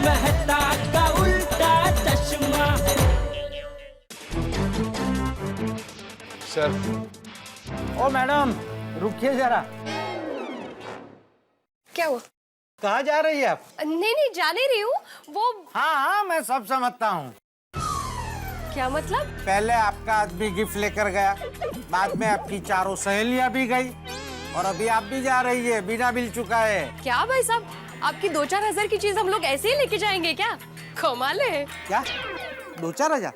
मेहता का उल्टा चश्मा। सर। ओ मैडम रुकिए जरा। क्या हुआ? कहाँ जा रही है आप? नहीं जा नहीं रही हूँ वो। हाँ मैं सब समझता हूँ। क्या मतलब? पहले आपका आदमी गिफ्ट लेकर गया, बाद में आपकी चारों सहेलियां भी गई, और अभी आप भी जा रही है बिना बिल चुकाए। क्या भाई साहब, आपकी 2-4 हजार की चीज हम लोग ऐसे ही लेके जाएंगे क्या? कमाल है। क्या 2-4 हजार?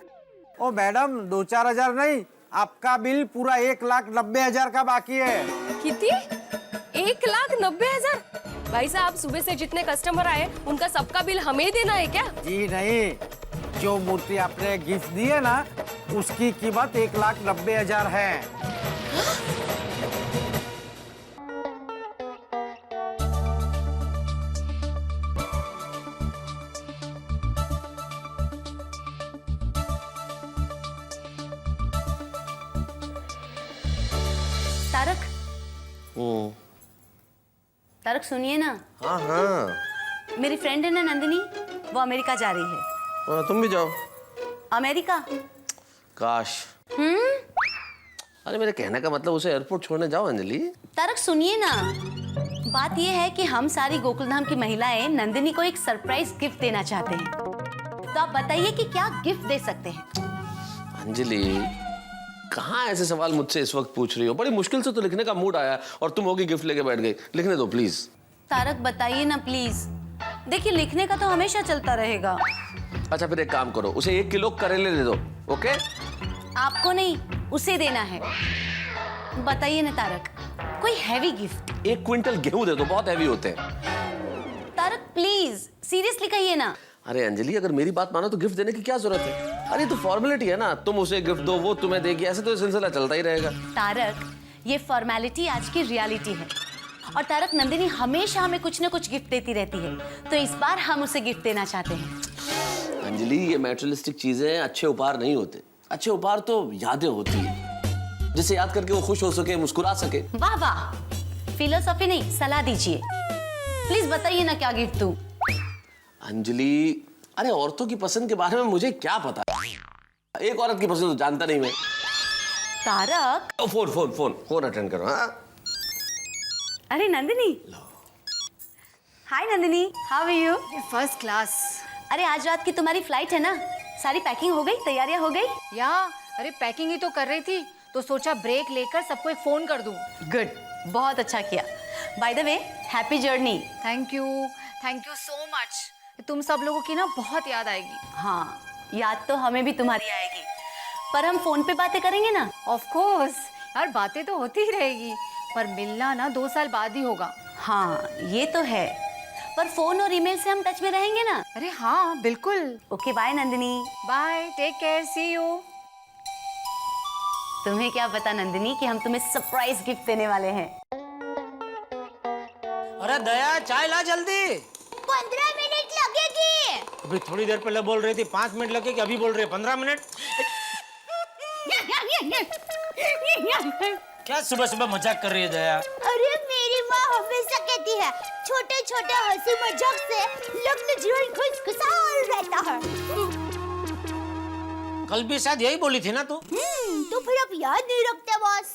ओ मैडम 2-4 हजार नहीं, आपका बिल पूरा 1,90,000 का बाकी है। कितनी? 1,90,000? भाई साहब सुबह से जितने कस्टमर आए उनका सबका बिल हमें देना है क्या? जी नहीं, जो मूर्ति आपने गिफ्ट दी है ना उसकी कीमत 1,90,000 है। तारक, तारक सुनिए ना। हाँ हाँ। मेरी फ्रेंड है ना नंदिनी, वो अमेरिका जा रही है। तुम भी जाओ। अमेरिका? काश। अरे मेरे कहने का मतलब उसे एयरपोर्ट छोड़ने जाओ अंजलि। तारक सुनिए ना, बात यह है कि हम सारी गोकुलधाम की महिलाएं नंदिनी को एक सरप्राइज गिफ्ट देना चाहते हैं, तो आप बताइए कि क्या गिफ्ट दे सकते हैं? अंजलि कहाँ ऐसे सवाल मुझसे इस वक्त पूछ रही हो? बड़ी मुश्किल से तो लिखने का मूड आया और तुम होगी गिफ्ट लेके बैठ गई। लिखने दो प्लीज। तारक बताइए ना प्लीज। देखिए लिखने का तो हमेशा चलता रहेगा। अच्छा फिर एक काम करो, उसे 1 किलो करेले दे दो। ओके? आपको नहीं, उसे देना है। बताइए ना तारक, कोई हैवी गिफ्ट। 1 क्विंटल गेहूं दे दो, बहुत हैवी होते हैं। तारक प्लीज सीरियसली कहिए ना। अरे अंजलि अगर मेरी बात मानो तो गिफ्ट देने की क्या जरूरत है? अरे तो फॉर्मेलिटी है ना, तुम उसे गिफ्ट दो वो तुम्हें देगी, ऐसे तो ये सिलसिला चलता ही रहेगा। तारक ये फॉर्मेलिटी आज की रियलिटी है, और तारक नंदिनी हमेशा हमें कुछ न कुछ गिफ्ट देती रहती है, तो इस बार हम उसे गिफ्ट देना चाहते हैं। अंजलि ये मैटेरियलिस्टिक चीजें अच्छे उपहार नहीं होते। अच्छे उपहार तो यादें होती है, जिसे याद करके वो खुश हो सके, मुस्कुरा सके। वाह वाह, फिलोसॉफी नहीं सलाह दीजिए। प्लीज बताइए ना क्या गिफ्ट दूं। अंजलि अरे औरतों की पसंद के बारे में मुझे क्या पता, एक औरत की पसंद तो जानता नहीं मैं। Tarak phone phone phone phone attend करो। हाँ अरे Nandini. Hi Nandini, how are you? First class. अरे आज रात की तुम्हारी फ्लाइट है ना, सारी पैकिंग हो गई, तैयारियां हो गई? या अरे पैकिंग ही तो कर रही थी, तो सोचा ब्रेक लेकर सबको एक फोन कर दूं। गुड, बहुत अच्छा किया। By the way happy journey. Thank you so much. तुम सब लोगों की ना बहुत याद आएगी। हाँ याद तो हमें भी तुम्हारी आएगी, पर हम फोन पे बातें करेंगे ना। ऑफ कोर्स यार, बातें तो होती ही रहेगी, पर मिलना ना 2 साल बाद ही होगा। हाँ ये तो है, पर फोन और ईमेल से हम टच में रहेंगे ना। अरे हाँ बिल्कुल। Okay bye Nandini. Bye, take care, see you. तुम्हें क्या पता नंदिनी कि हम तुम्हें सरप्राइज गिफ्ट देने वाले हैं। अरे दया चाय ला जल्दी। 15 मिनट लगेगी। अभी थोड़ी देर पहले बोल रही थी 5 मिनट लगेगी, अभी बोल रही है 15 मिनट। क्या सुबह सुबह मजाक कर रही है दया? अरे मेरी माँ हमेशा कहती है छोटे छोटे हंसी मजाक से लग्न जीवन खुशखुशाल रहता है। कल भी शायद यही बोली थी ना तू? तो फिर अब याद नहीं रखते बॉस।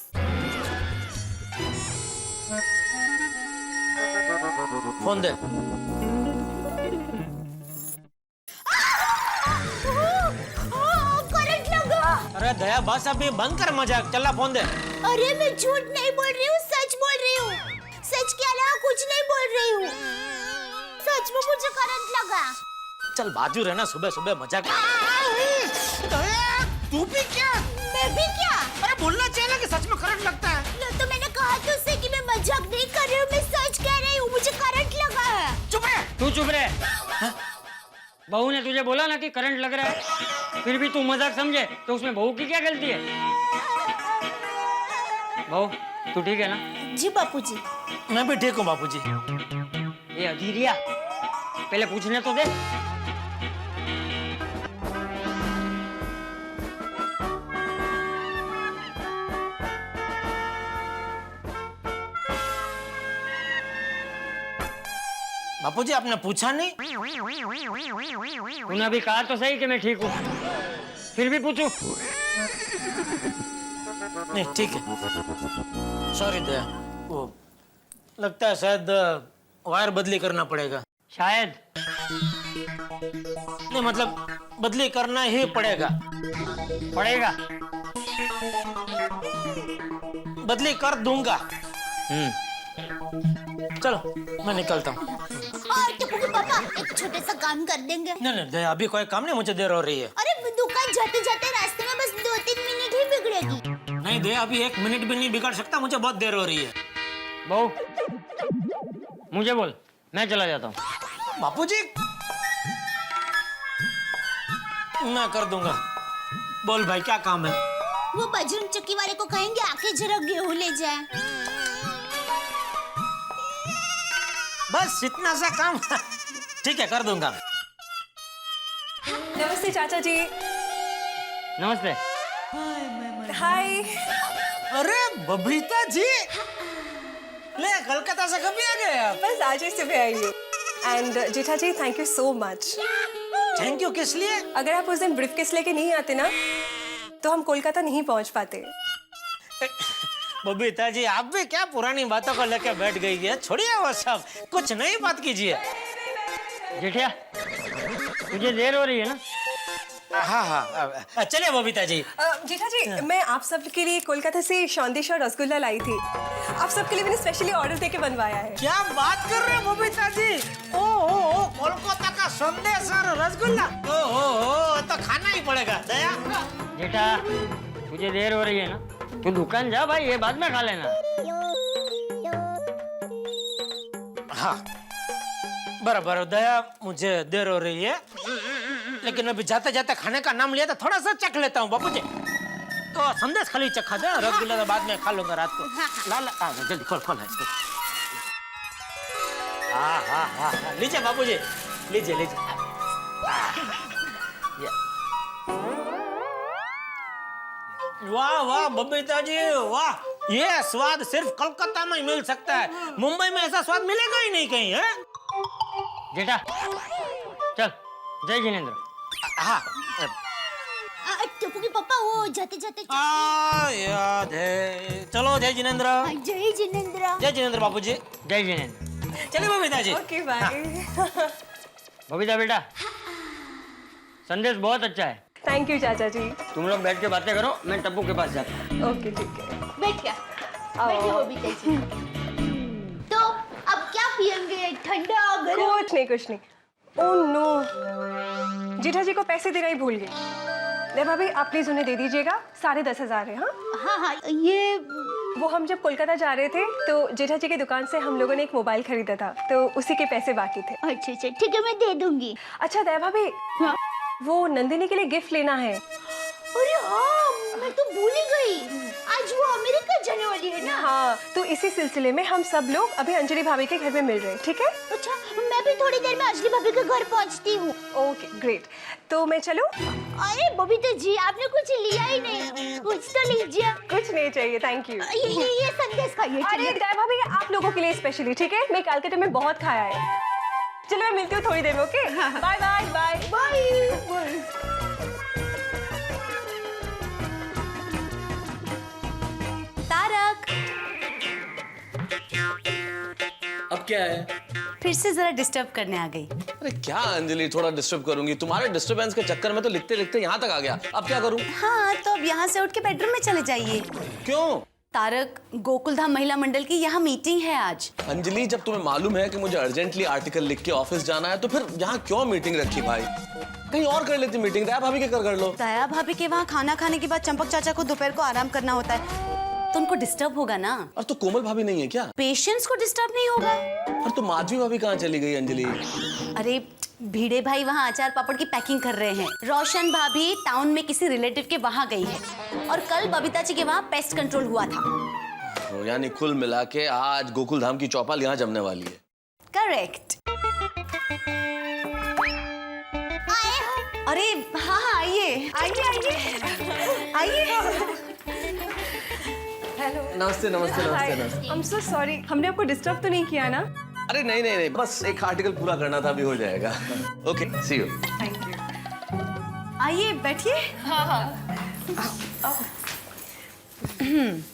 फोन दे। करंट लगा। अरे दया बस अभी बंद कर मजाक, चल फोन दे। अरे मैं झूठ नहीं बोल रही हूँ, सच बोल रही हूँ। सच के अलावा कुछ नहीं बोल रही हूँ। सच में मुझे करंट लगा। चल बाजू रहना, सुबह सुबह मजाक। तू भी क्या? मैं भी क्या? अरे बोलना चाहिए ना कि सच में करंट लगता है। तो मैंने कहा तो उससे कि मैं मजाक नहीं कर रही हूँ, मैं सच कह रही हूँ, मुझे करंट लगा है। चुप रह। तू चुप रह। बहू ने तुझे बोला ना कि करंट लग रहा है, फिर भी तू मजाक समझे, तो उसमें बहू की क्या गलती है? बहू तू ठीक है ना? जी बापूजी। मैं भी ठीक हूँ बापूजी। ये अधीरिया, पहले पूछने तो दे। बापूजी आपने पूछा नहीं? तूने अभी कहा तो सही कि मैं ठीक हूँ, फिर भी पूछूं? नहीं ठीक है, सॉरी दया, वो लगता है शायद वायर बदली करना पड़ेगा। शायद नहीं मतलब बदली करना ही पड़ेगा। पड़ेगा। बदली कर दूंगा। चलो मैं निकलता हूँ। और टप्पू के पापा एक छोटा सा काम कर देंगे? नहीं नहीं दया, अभी कोई काम नहीं, मुझे देर हो रही है। अरे दुकान जाते जाते रास्ते में बस 2-3 मिनट ही बिगड़ेगी। नहीं दया, अभी 1 मिनट भी नहीं बिगड़ सकता, मुझे बहुत देर हो रही है। बहू मुझे बोल, मैं चला जाता हूँ। बापूजी मैं कर दूंगा। बोल भाई क्या काम है? वो बजरंग चक्की वाले को कहेंगे आके जरा गेहूं ले जाए। बस इतना सा काम। ठीक है कर दूंगा। नमस्ते चाचा जी। नमस्ते। हाय। अरे बबीता जी, ले कलकत्ता से कभी आ गए आप? बस आज ही सुबह आई हूँ। And Jetha ji thank you so much. Thank you किस लिए? अगर आप उस दिन ब्रीफकेस लेके नहीं आते ना तो हम कोलकाता नहीं पहुंच पाते। बबीता जी आप भी क्या पुरानी बातों को लेकर बैठ गई है? छोड़िए वो सब, कुछ नई बात कीजिए। जेठिया तुझे देर हो रही है ना? हाँ हाँ चलिए बबीता जी। जेठा जी मैं आप सब के लिए कोलकाता से सौंदेश और रसगुल्ला लाई थी। आप सबके लिए मैंने स्पेशली ऑर्डर देके बनवाया है। क्या बात कर रहे हो बबीता जी? ओ कोलकाता का संदेश और रसगुल्ला, ओ तो खाना ही पड़ेगा। दया जेठा तुझे देर हो रही है ना, तू दुकान जा भाई, ये बाद में खा लेना। हाँ बराबर दया, मुझे देर हो रही है, लेकिन अभी जाते जाते खाने का नाम लिया तो थोड़ा सा चख लेता हूँ बापूजी। तो संदेश खाली चखा दे, रसगुल्ला तो बाद में खा लूंगा रात को। लाल जल्दी खोल खोल इसको। हाँ लीजिए बापूजी, लीजिए लीजिए। वाह वाह बबीता जी वाह, ये स्वाद सिर्फ कलकत्ता में ही मिल सकता है, मुंबई में ऐसा स्वाद मिलेगा ही नहीं कहीं है। जेठा चल, जय जिनेंद्र। हाँ टप्पू के पापा वो जाते जाते याद है, चलो जय जिनेंद्र। जय जिनेंद्र। जय जिनेंद्र बापूजी। जय जिनेंद्र। चलिए बबीता जी। Okay bye. बबीता बेटा संदेश बहुत अच्छा है। थैंक यू चाचा जी। तुम लोग बैठ के बातें करो, मैं टप्पू के पास जाता हूँ। ओके ठीक है। बैठ क्या? बैठिए बबीता जी। तो अब क्या पियेंगे, ठंडा गरम? कुछ नहीं। ओह नो, जेठा जी को पैसे देना ही भूल गई। ले भाभी आप प्लीज उन्हें दे दीजिएगा, 10,500 है। हाँ ये वो हम जब कोलकाता जा रहे थे तो जेठा जी की दुकान से हम लोगों ने एक मोबाइल खरीदा था, तो उसी के पैसे बाकी थे। अच्छा ठीक है मैं दे दूंगी। अच्छा दया भाभी, हाँ? वो नंदिनी के लिए गिफ्ट लेना है। अरे हाँ मैं तो भूल ही गई, आज वो अमेरिका जाने वाली है ना। हाँ तो इसी सिलसिले में हम सब लोग अभी अंजलि भाभी के घर में मिल रहे हैं, ठीक है? अच्छा मैं भी थोड़ी देर में अंजलि भाभी के घर पहुंचती हूँ। ओके ग्रेट, तो मैं चलूं? अरे बबीता जी आपने कुछ लिया ही नहीं, कुछ तो लीजिए। कुछ नहीं चाहिए, थैंक यू। ये संदेश खाइए। अरे दया भाभी आप लोगों के लिए स्पेशली, ठीक है? मैं कलकत्ता में बहुत खाया है। चलो मैं मिलती हूँ थोड़ी देर में, okay? Bye bye bye bye. Tarak अब क्या है? फिर से जरा डिस्टर्ब करने आ गई। अरे क्या अंजलि, थोड़ा डिस्टर्ब करूंगी? तुम्हारे डिस्टर्बेंस के चक्कर में तो लिखते लिखते यहाँ तक आ गया। अब क्या करूं? हाँ तो अब यहाँ से उठ के बेडरूम में चले जाइए। क्यों? तारक गोकुलधाम महिला मंडल की यहाँ मीटिंग है आज। अंजलि जब तुम्हें मालूम है कि मुझे अर्जेंटली आर्टिकल लिख के ऑफिस जाना है तो फिर यहाँ क्यों मीटिंग रखी भाई? कहीं और कर लेती मीटिंग, दया भाभी के घर कर लो। दया भाभी के वहाँ खाना खाने के बाद चंपक चाचा को दोपहर को आराम करना होता है, तो उनको डिस्टर्ब होगा ना। और तो कोमल भाभी नहीं है क्या? पेशेंट्स को डिस्टर्ब नहीं होगा। और तो माधवी भाभी कहाँ चली गई अंजलि? अरे भीड़े भाई वहाँ अचार पापड़ की पैकिंग कर रहे हैं। रोशन भाभी टाउन में किसी रिलेटिव के वहाँ गई है, और कल बबीता जी के वहाँ पेस्ट कंट्रोल हुआ था। यानी कुल मिला के आज गोकुलधाम की चौपाल यहाँ जमने वाली है। करेक्ट। अरे हाँ आइए आइए आइए आइए। हेलो। नमस्ते नमस्ते नमस्ते नमस्ते। I'm so sorry, हमने आपको डिस्टर्ब तो नहीं किया ना? अरे नहीं नहीं नहीं, बस एक आर्टिकल पूरा करना था, अभी हो जाएगा। Okay, see you. Thank you. आइए बैठिए।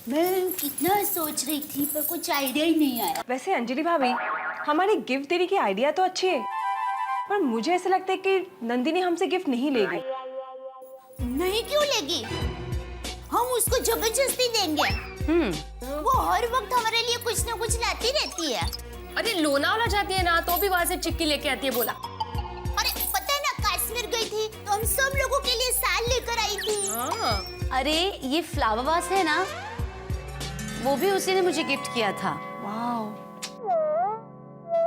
मैं कितना सोच रही थी पर कुछ आइडिया ही नहीं आया। वैसे अंजलि भाभी, हमारी गिफ्ट देने की आइडिया तो अच्छी है, पर मुझे ऐसा लगता है कि नंदिनी हमसे गिफ्ट नहीं लेगी। नहीं क्यों लेगी? हम उसको जबरदस्ती देंगे। वो हर वक्त हमारे लिए कुछ ना कुछ लाती रहती है। अरे लोनावाला जाती है ना, तो भी वहाँ से चिक्की लेके आती है। बोला अरे पता है ना, कश्मीर गई थी तो हम सब लोगों के लिए साल लेकर आई थी। अरे ये फ्लावर वास है ना, वो भी उसी ने मुझे गिफ्ट किया था। वाओ,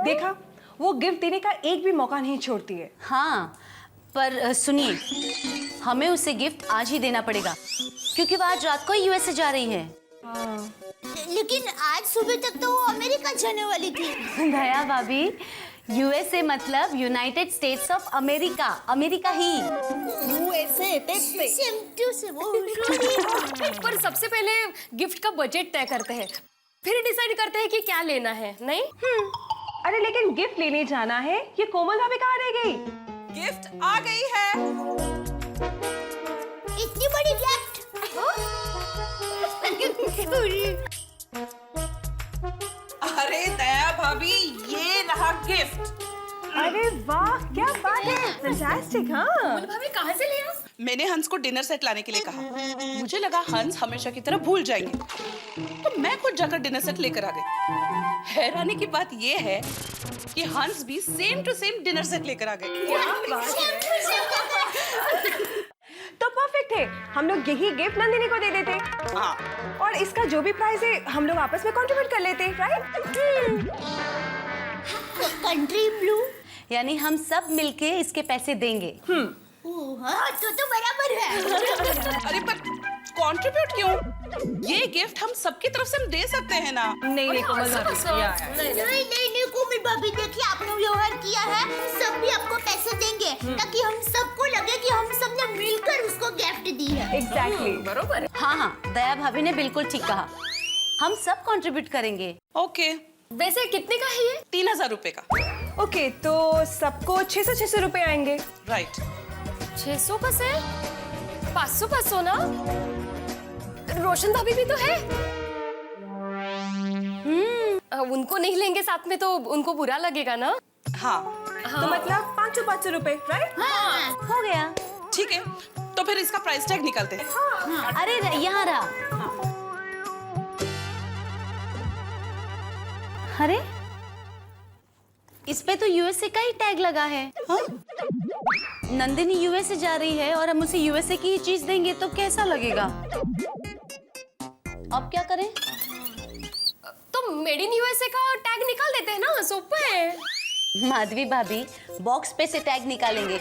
देखा, वो गिफ्ट देने का एक भी मौका नहीं छोड़ती है। हाँ, पर सुनिए, हमें उसे गिफ्ट आज ही देना पड़ेगा, क्योंकि वो आज रात को ही यूएसए जा रही है। लेकिन आज सुबह तक तो वो अमेरिका जाने वाली थी। दया भाभी, यूएसए मतलब United States of America, America ही। Same to same. पर सबसे पहले गिफ्ट का बजट तय करते हैं, फिर डिसाइड करते हैं कि क्या लेना है। नहीं अरे लेकिन गिफ्ट लेने जाना है, ये कोमल भाभी कहाँ रह गई? गिफ्ट आ गई है। इतनी बड़ी गिफ्ट। अरे दया भाभी, ये रहा गिफ्ट। अरे वाह, क्या बात है, फैंटास्टिक। हाँ, भाभी कहाँ से लिया? मैंने हंस को डिनर सेट लाने के लिए कहा। मुझे लगा हंस हमेशा की तरह भूल जाएंगे, तो मैं खुद जाकर डिनर सेट लेकर आ गई। हैरानी की बात ये है कि हंस भी same to same dinner set लेकर आ गए। तो परफेक्ट है, हम लोग यही गिफ्ट नंदिनी को दे देते। हाँ, और इसका जो भी प्राइस है हम लोग आपस में कंट्रीब्यूट कर लेते, राइट? कंट्री ब्लू, यानी हम सब मिलके इसके पैसे देंगे। हाँ, तो बराबर है। अरे पर कंट्रीब्यूट क्यों? ये गिफ्ट हम सबकी तरफ से हम दे सकते हैं ना। नहीं कोमल भाभी, नहीं कोमल भाभी, देखिए आपने व्यवहार किया है, सब भी आपको पैसे देंगे ताकि हम सबको लगे कि हम सबने मिलकर उसको गिफ्ट दी है। एग्जैक्टली, बरोबर। हाँ हाँ, दया भाभी ने बिल्कुल ठीक कहा, हम सब कंट्रीब्यूट करेंगे। ओके, वैसे कितने का है ये? 3000 रुपए का। ओके, तो सबको 600 रुपए आएंगे। राइट। 600 का से 500 ना? रोशन भाभी भी तो है। उनको नहीं लेंगे साथ में तो उनको बुरा लगेगा ना। हाँ, तो मतलब 500 रुपए, राइट? हाँ, हो गया। ठीक है, तो फिर इसका प्राइस टैग निकालते हैं। अरे यहाँ रहा। अरे इस पे तो यूएसए का ही टैग लगा है। नंदिनी यूएसए जा रही है और हम उसे यूएसए की ही चीज देंगे तो कैसा लगेगा? अब क्या करें? तो मेड इन यूएसए का टैग निकाल देते हैं ना, सोपा है। माधवी भाभी, बॉक्स पे से टैग निकालेंगे,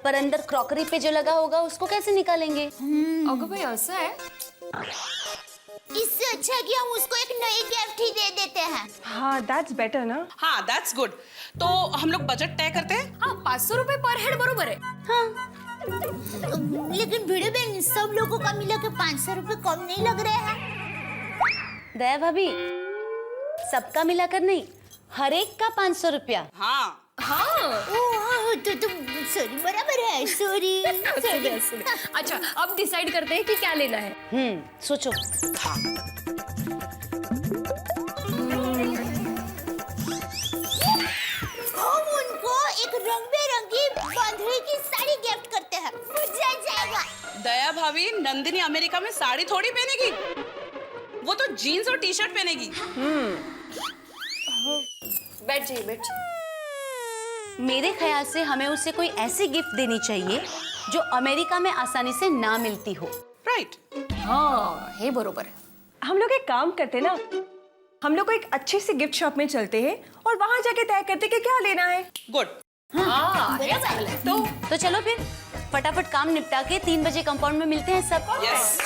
पर अंदर क्रॉकरी पे जो लगा होगा उसको कैसे निकालेंगे? अगर भाई ऐसा है, इससे अच्छा है कि हम उसको एक नई गिफ्ट ही दे देते हैं। हाँ, दैट्स बेटर ना। हाँ, दैट्स गुड। तो हम लोग बजट तय करते हैं। हाँ 500 रुपए पर हेड बरोबर है। हाँ, लेकिन भिड़े बहन, सब लोगों का मिला के 500 रुपए कम नहीं लग रहे हैं? दया भाभी, सबका मिलाकर नहीं, हर एक का 500 रुपया। हाँ, तो सॉरी, बराबर है। सॉरी। अच्छा, अब डिसाइड करते हैं कि क्या लेना है। सोचो। हम उनको एक रंग बेरंगी बांधनी की साड़ी गिफ्ट करते हैं, मजा आ जाएगा। दया भाभी, नंदिनी अमेरिका में साड़ी थोड़ी पहनेगी, वो तो जीन्स और टी शर्ट पहनेगी। बैठ जाइए। मेरे ख्याल से हमें उसे कोई ऐसी गिफ्ट देनी चाहिए जो अमेरिका में आसानी से ना मिलती हो। राइट। हाँ, है बरोबर है। हम लोग एक काम करते ना, हम लोग को एक अच्छी सी गिफ्ट शॉप में चलते हैं और वहाँ जाके तय करते कि क्या लेना है। गुड। हाँ, तो चलो फिर फटाफट काम निपटा के 3 बजे कंपाउंड में मिलते हैं सब। यस।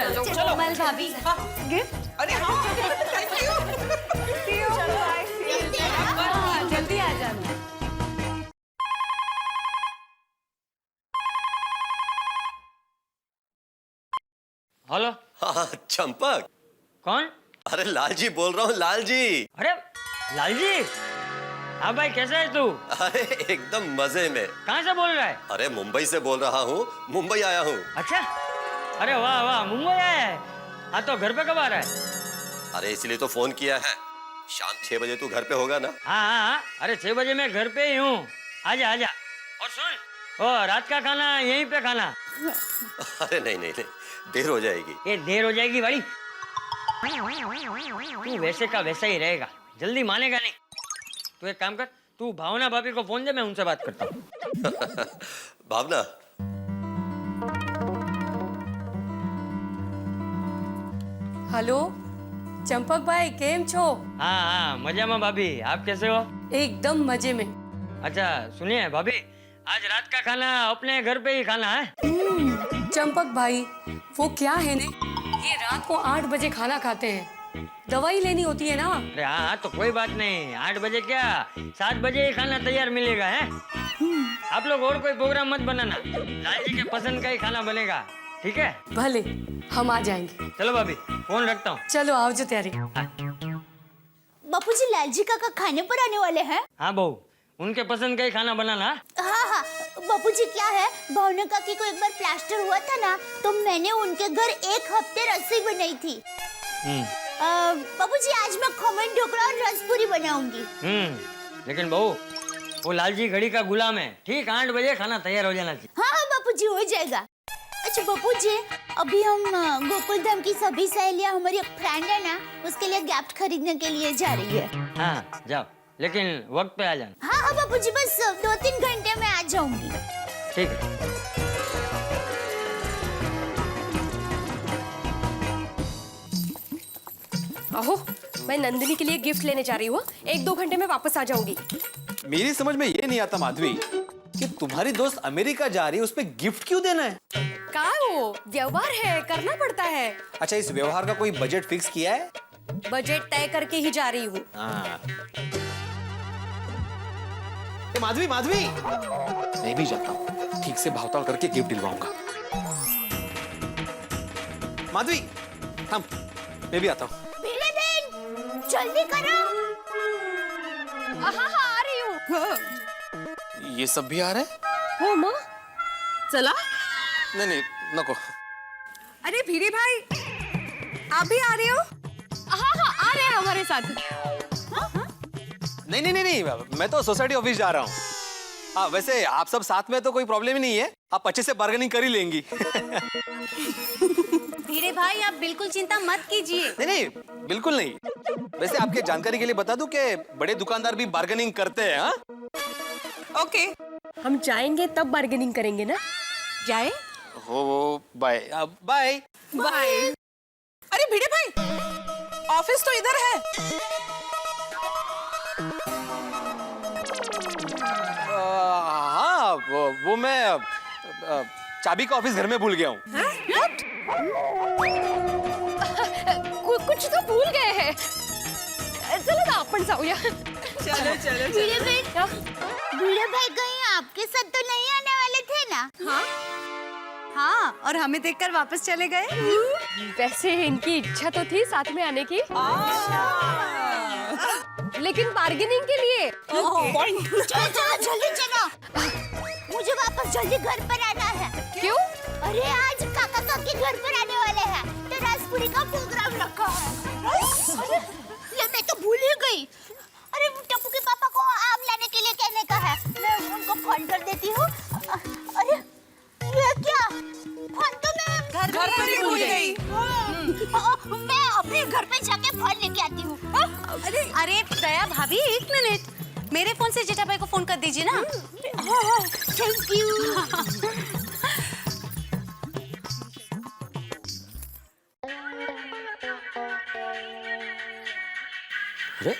चलो कमल भाभी, गिफ्ट। अरे हाँ, थैंक यू। जल्दी आ जाना। हेलो। हाँ, चंपक। कौन? अरे लाल जी बोल रहा हूँ, लाल जी। अरे लालजी, हाँ भाई कैसा है तू? अरे एकदम मजे में। कहाँ से बोल रहा है? अरे मुंबई से बोल रहा हूँ, मुंबई आया हूँ। अच्छा, अरे वाह वाह, मुंबई आया है। हाँ तो घर पे कब आ रहा है? अरे इसलिए तो फोन किया है, शाम 6 बजे तू घर पे होगा ना? हाँ हाँ हाँ, अरे 6 बजे मैं घर पे ही हूँ, आजा आजा। और सुन, ओ रात का खाना यहीं पे खाना। अरे नहीं नहीं नहीं, देर हो जाएगी। ये देर हो जाएगी भाई, तू वैसे का वैसा ही रहेगा, जल्दी मानेगा नहीं। तू एक काम कर, तू भावना भाभी को फोन दे, मैं उनसे बात करता हूँ। भावना, हेलो चंपक भाई केम छो? हाँ हाँ मजा में भाभी, आप कैसे हो? एकदम मजे में। अच्छा सुनिए भाभी, आज रात का खाना अपने घर पे ही खाना है। चंपक भाई वो क्या है ने, ये रात को 8 बजे खाना खाते हैं, दवाई लेनी होती है ना। अरे हाँ हाँ तो कोई बात नहीं, 8 बजे क्या 7 बजे ही खाना तैयार मिलेगा है। आप लोग और कोई प्रोग्राम मत बनाना, लालजी के पसंद का ही खाना बनेगा, ठीक है? भले, हम आ जाएंगे। चलो भाभी, फोन रखता हूँ। चलो आओ जो तैयारी। बापूजी लालजी काका खाने पर आने वाले हैं? हाँ बहू, उनके पसंद का ही खाना बनाना। हाँ हाँ बापूजी, क्या है भावना काकी को एक बार प्लास्टर हुआ था ना, तो मैंने उनके घर 1 हफ्ते रसोई बनाई थी। बापूजी आज मैं खमन ढोकला और रसपूरी बनाऊंगी। लेकिन बहू, वो लालजी घड़ी का गुलाम है, ठीक 8 बजे खाना तैयार हो जाना चाहिए। हाँ हाँ बापूजी हो जाएगा। अच्छा बापूजी, अभी हम गोकुल धाम की सभी सहेलियां, हमारी फ्रेंड है ना, उसके लिए गिफ्ट खरीदने के लिए जा रही है। हाँ जाओ, लेकिन वक्त पे आ जाना। हाँ हाँ बापूजी, बस 2-3 घंटे में आ जाऊंगी। ठीक है। आहो, मैं नंदिनी के लिए गिफ्ट लेने जा रही हूँ, 1-2 घंटे में वापस आ जाऊंगी। मेरी समझ में ये नहीं आता माधवी कि तुम्हारी दोस्त अमेरिका जा रही है, उस पे गिफ्ट क्यों देना है? का वो व्यवहार है, करना पड़ता है। अच्छा, इस व्यवहार का कोई बजट फिक्स किया है? बजट तय करके ही जा रही हूँ। हाँ। माधवी माधवी, मैं भी जाता हूँ, ठीक से भावताल करके गिफ्ट दिलवाऊंगा। माधवी हम, मैं भी आता हूँ। जल्दी करो। हाँ हाँ आ रही हूँ। ये सब भी आ रहे हैं? हो माँ, चला? नहीं नहीं नको। अरे भीरे भाई, आप भी आ रहे हो? हाँ हाँ आ रहे हैं हमारे साथ। नहीं नहीं नहीं नहीं, मैं तो सोसाइटी ऑफिस जा रहा हूँ। हाँ वैसे आप सब साथ में तो कोई प्रॉब्लम ही नहीं है, आप अच्छे से बार्गेनिंग कर ही लेंगी। धीरे भाई आप बिल्कुल चिंता मत कीजिए। नहीं नहीं बिल्कुल नहीं। वैसे आपके जानकारी के लिए बता दूं कि बड़े दुकानदार भी बार्गेनिंग करते हैं। हाँ ओके, हम जाएंगे तब बार्गेनिंग करेंगे ना। जाए? हो बाय बाय बाय। अरे भिड़े भाई, ऑफिस तो इधर है। हाँ वो मैं चाबी का ऑफिस घर में भूल गया हूँ। कुछ तो भूल गए हैं। चलो ना अपन जाऊया। चलो चलो भीड़े भाई कहीं आपके साथ तो नहीं आने वाले थे ना? हाँ हाँ, और हमें देखकर वापस चले गए। वैसे इनकी इच्छा तो थी साथ में आने की, लेकिन बार्गेनिंग के लिए। चलो चलो जल्दी चलो, मुझे वापस जल्दी घर पर आना है। क्यों? अरे आज काका काकी घर पर आने वाले हैं, तो रसपुरी का प्रोग्राम रखा है। अरे ये मैं तो भूल ही गई। अरे टप्पू के पापा को आम लाने के लिए कहने का है, मैं उनको फोन कर देती हूँ। अरे ये क्या, फोन तो मैं घर पर ही भूल गई। मैं अपने घर पे जाके फोन लेके आती हूँ। अरे दया भाभी 1 मिनट, मेरे फोन से जेठा भाई को फोन कर दीजिए ना। Thank you. अरे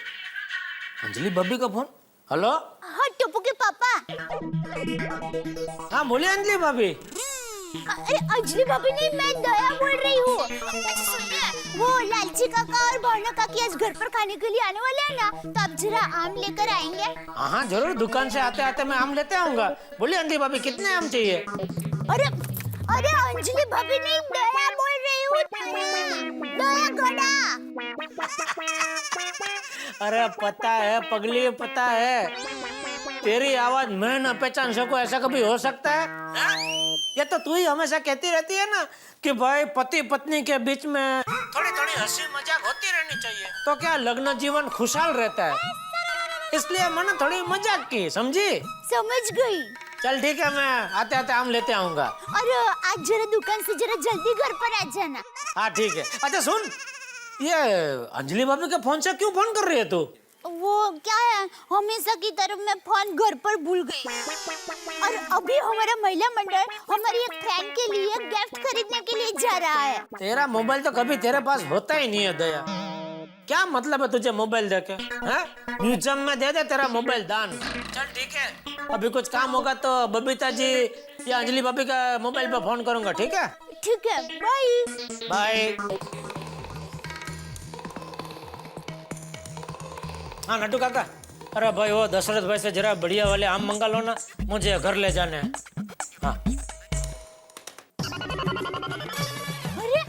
अंजलि भाभी का फोन। हेलो। हाँ टप्पू के पापा। हाँ बोलिए अंजलि भाभी। अरे अंजलि भाभी नहीं, मैं दया बोल रही हूँ। अच्छा सुनिए, वो लालची काका और भावना काकी आज घर पर खाने के लिए आने वाले हैं ना, तो आप जरा आम लेकर आएंगे? हाँ जरूर, दुकान से आते आते मैं आम लेते आऊंगा। बोलिए अंजलि भाभी, कितने आम चाहिए? अरे अरे अंजलि भाभी नहीं, दया बोल रही हूँ। दया घोड़ा। अरे पता है पगली, पता है तेरी आवाज मैं न पहचान सकूं, ऐसा कभी हो सकता है? ये तो तू ही हमेशा कहती रहती है ना कि भाई पति पत्नी के बीच में थोड़ी थोड़ी हंसी मजाक होती रहनी चाहिए, तो क्या लग्न जीवन खुशहाल रहता है। इसलिए मैंने थोड़ी मजाक की, समझी? समझ गई। चल ठीक है, मैं आते आते आम लेते आऊंगा। अरे आज जरा दुकान से जरा जल्दी घर पर आ जाना। हाँ ठीक है। अच्छा सुन, ये अंजलि भाभी के फोन से क्यों फोन कर रही है तू? वो क्या है, हमेशा की तरफ मैं फोन घर पर भूल गई। और अभी हमारा महिला मंडल हमारी एक फ्रेंड के लिए गिफ्ट खरीदने के लिए जा रहा है। तेरा मोबाइल तो कभी तेरे पास होता ही नहीं है दया। क्या मतलब है तुझे मोबाइल देके? म्यूजियम में दे दे तेरा मोबाइल दान। चल ठीक है, अभी कुछ काम होगा तो बबीता जी या अंजलि भाभी का मोबाइल पे फोन करूंगा, ठीक है? ठीक है, बाय बाय। हाँ नट्टू काका, अरे भाई वो दशरथ भाई से जरा बढ़िया वाले आम मंगा लो ना, मुझे घर ले जाने हैं। हाँ। अरे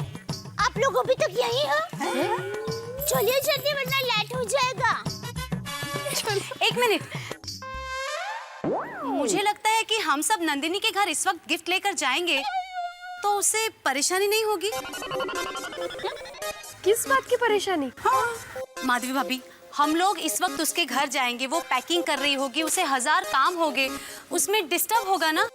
आप लोग अभी तक यहीं हैं? चलिए जल्दी वरना लेट हो जाएगा। एक मिनट, मुझे लगता है कि हम सब नंदिनी के घर इस वक्त गिफ्ट लेकर जाएंगे तो उसे परेशानी नहीं होगी। किस बात की परेशानी? माधवी भाभी, हम लोग इस वक्त उसके घर जाएंगे, वो पैकिंग कर रही होगी, उसे 1000 काम होंगे, उसमें डिस्टर्ब होगा ना।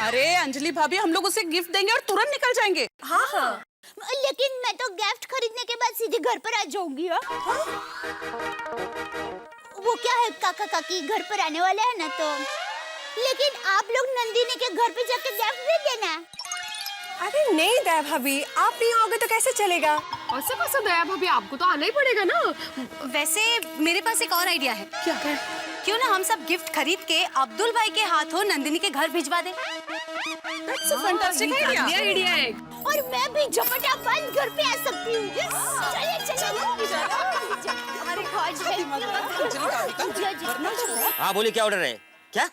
अरे अंजलि भाभी, हम लोग उसे गिफ्ट देंगे और तुरंत निकल जाएंगे। हाँ। लेकिन मैं तो गिफ्ट खरीदने के बाद सीधे घर पर आ जाऊंगी। वो क्या है, काका काकी घर पर आने वाले हैं ना, तो लेकिन आप लोग नंदिनी के घर पे जाके गिफ्ट दे देना। अरे नहीं दया भाभी, आप नहीं आओगे तो कैसे चलेगा? ऐसे कैसे दया भाभी, आपको तो आना ही पड़ेगा ना। वैसे मेरे पास एक और आइडिया है। क्या है? क्यों ना हम सब गिफ्ट खरीद के अब्दुल भाई के हाथों नंदिनी के घर भिजवा दें? That's a fantastic idea. Idea है। और मैं भी झपटापन घर पे आ सकती हूँ। चलिए चलिए। हाँ बोलिए, क्या ऑर्डर है? क्या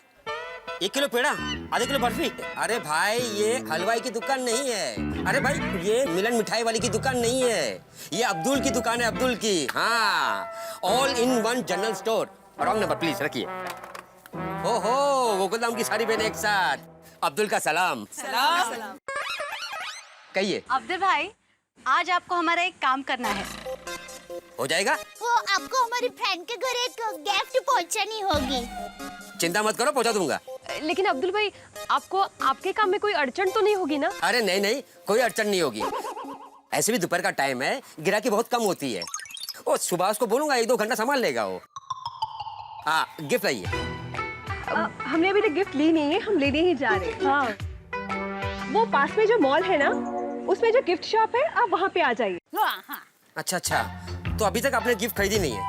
1 किलो पेड़ा, आधा किलो बर्फी? अरे भाई ये हलवाई की दुकान नहीं है। अरे भाई ये मिलन मिठाई वाली की दुकान नहीं है, ये अब्दुल की दुकान है, अब्दुल की। हाँ, all in one general store. Wrong number please रखिए। ओहो, गोकुलधाम की सारी बहनें एक साथ। अब्दुल का सलाम। सलाम। कहिए। अब्दुल भाई, आज आपको हमारा एक काम करना है। हो जाएगा। वो आपको हमारी फ्रेंड के घर एक गिफ्ट पहुंचानी होगी। चिंता मत करो, पहुंचा दूंगा। लेकिन अब्दुल भाई, आपको आपके काम में कोई अड़चन तो नहीं होगी ना? अरे नहीं नहीं, कोई अड़चन नहीं होगी। ऐसे भी दोपहर का टाइम है, गिराकी बहुत कम होती है। ओ सुभाष को बोलूंगा 1-2 घंटा संभाल लेगा वो। हाँ, गिफ्ट लाइए। हमने अभी तक गिफ्ट ली नहीं है, हम लेने ही जा रहे हैं। हाँ, वो पास में जो मॉल है ना, उसमें जो गिफ्ट शॉप है, आप वहाँ पे आ जाइए। अच्छा अच्छा, तो अभी तक आपने गिफ्ट खरीदी नहीं है।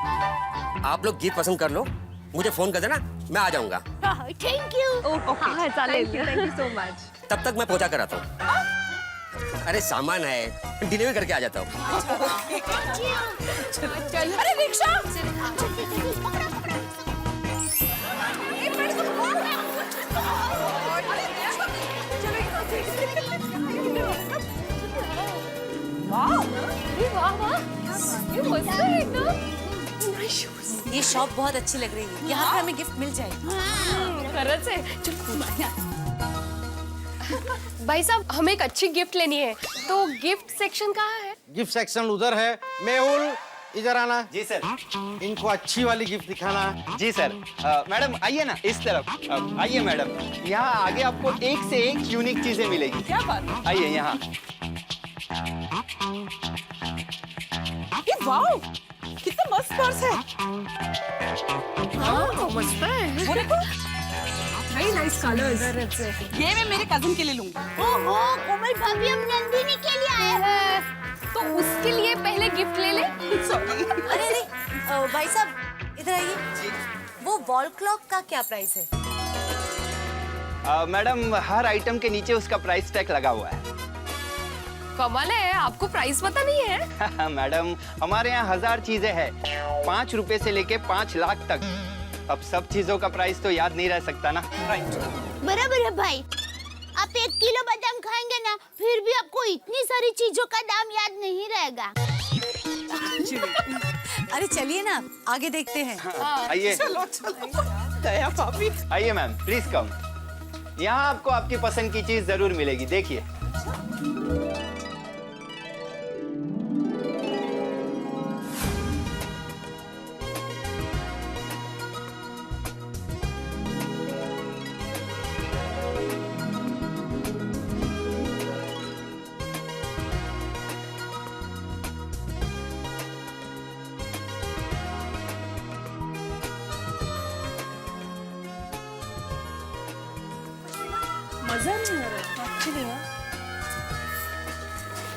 आप लोग गिफ्ट पसंद कर लो, मुझे फोन कर देना, मैं आ जाऊंगा। Thank you. Okay, thank you so much. तब तक मैं पहुंचा कर आता हूँ। अरे सामान है, डिलीवर करके आ जाता हूँ। अरे रिक्शा। ये शॉप बहुत अच्छी लग रही है, यहाँ पे हमें गिफ्ट मिल जाएगी। भाई साहब, हमें एक अच्छी गिफ्ट लेनी है, तो गिफ्ट सेक्शन कहाँ है? गिफ्ट सेक्शन उधर है। मेहुल इधर आना। जी सर। इनको अच्छी वाली गिफ्ट दिखाना। जी सर। मैडम आइए ना इस तरफ। आइए मैडम, यहाँ आगे आपको एक से एक यूनिक चीजें मिलेगी। क्या बात? आइए यहाँ। वाओ, कितना मस्त पर्स है। हाँ, मस्त है। वो देखो, वेरी नाइस कलर्स। ये मैं मेरे कजिन के लिए लूंगी। ओहो, कोमल भाभी हम नंदिनी के लिए आए हैं। तो उसके लिए पहले गिफ्ट ले ले। अरे अरे, भाई साहब इधर आइए। वो वॉल क्लॉक का क्या प्राइस है? मैडम हर आइटम के नीचे उसका प्राइस टैग लगा हुआ है। कमाल है, आपको प्राइस पता नहीं है? मैडम हमारे यहाँ 1000 चीजें हैं, 5 रुपए से लेके 5 लाख तक। अब सब चीजों का प्राइस तो याद नहीं रह सकता ना। राइट। बराबर है भाई। आप 1 किलो बादाम खाएंगे ना, फिर भी आपको इतनी सारी चीजों का दाम याद नहीं रहेगा। अरे चलिए ना, आगे देखते हैं। आइए। चलो दया भाभी। आइए मैम, प्लीज कम। यहाँ आपको आपकी पसंद की चीज जरूर मिलेगी, देखिए। मजा नहीं आ रहा एक्चुअली।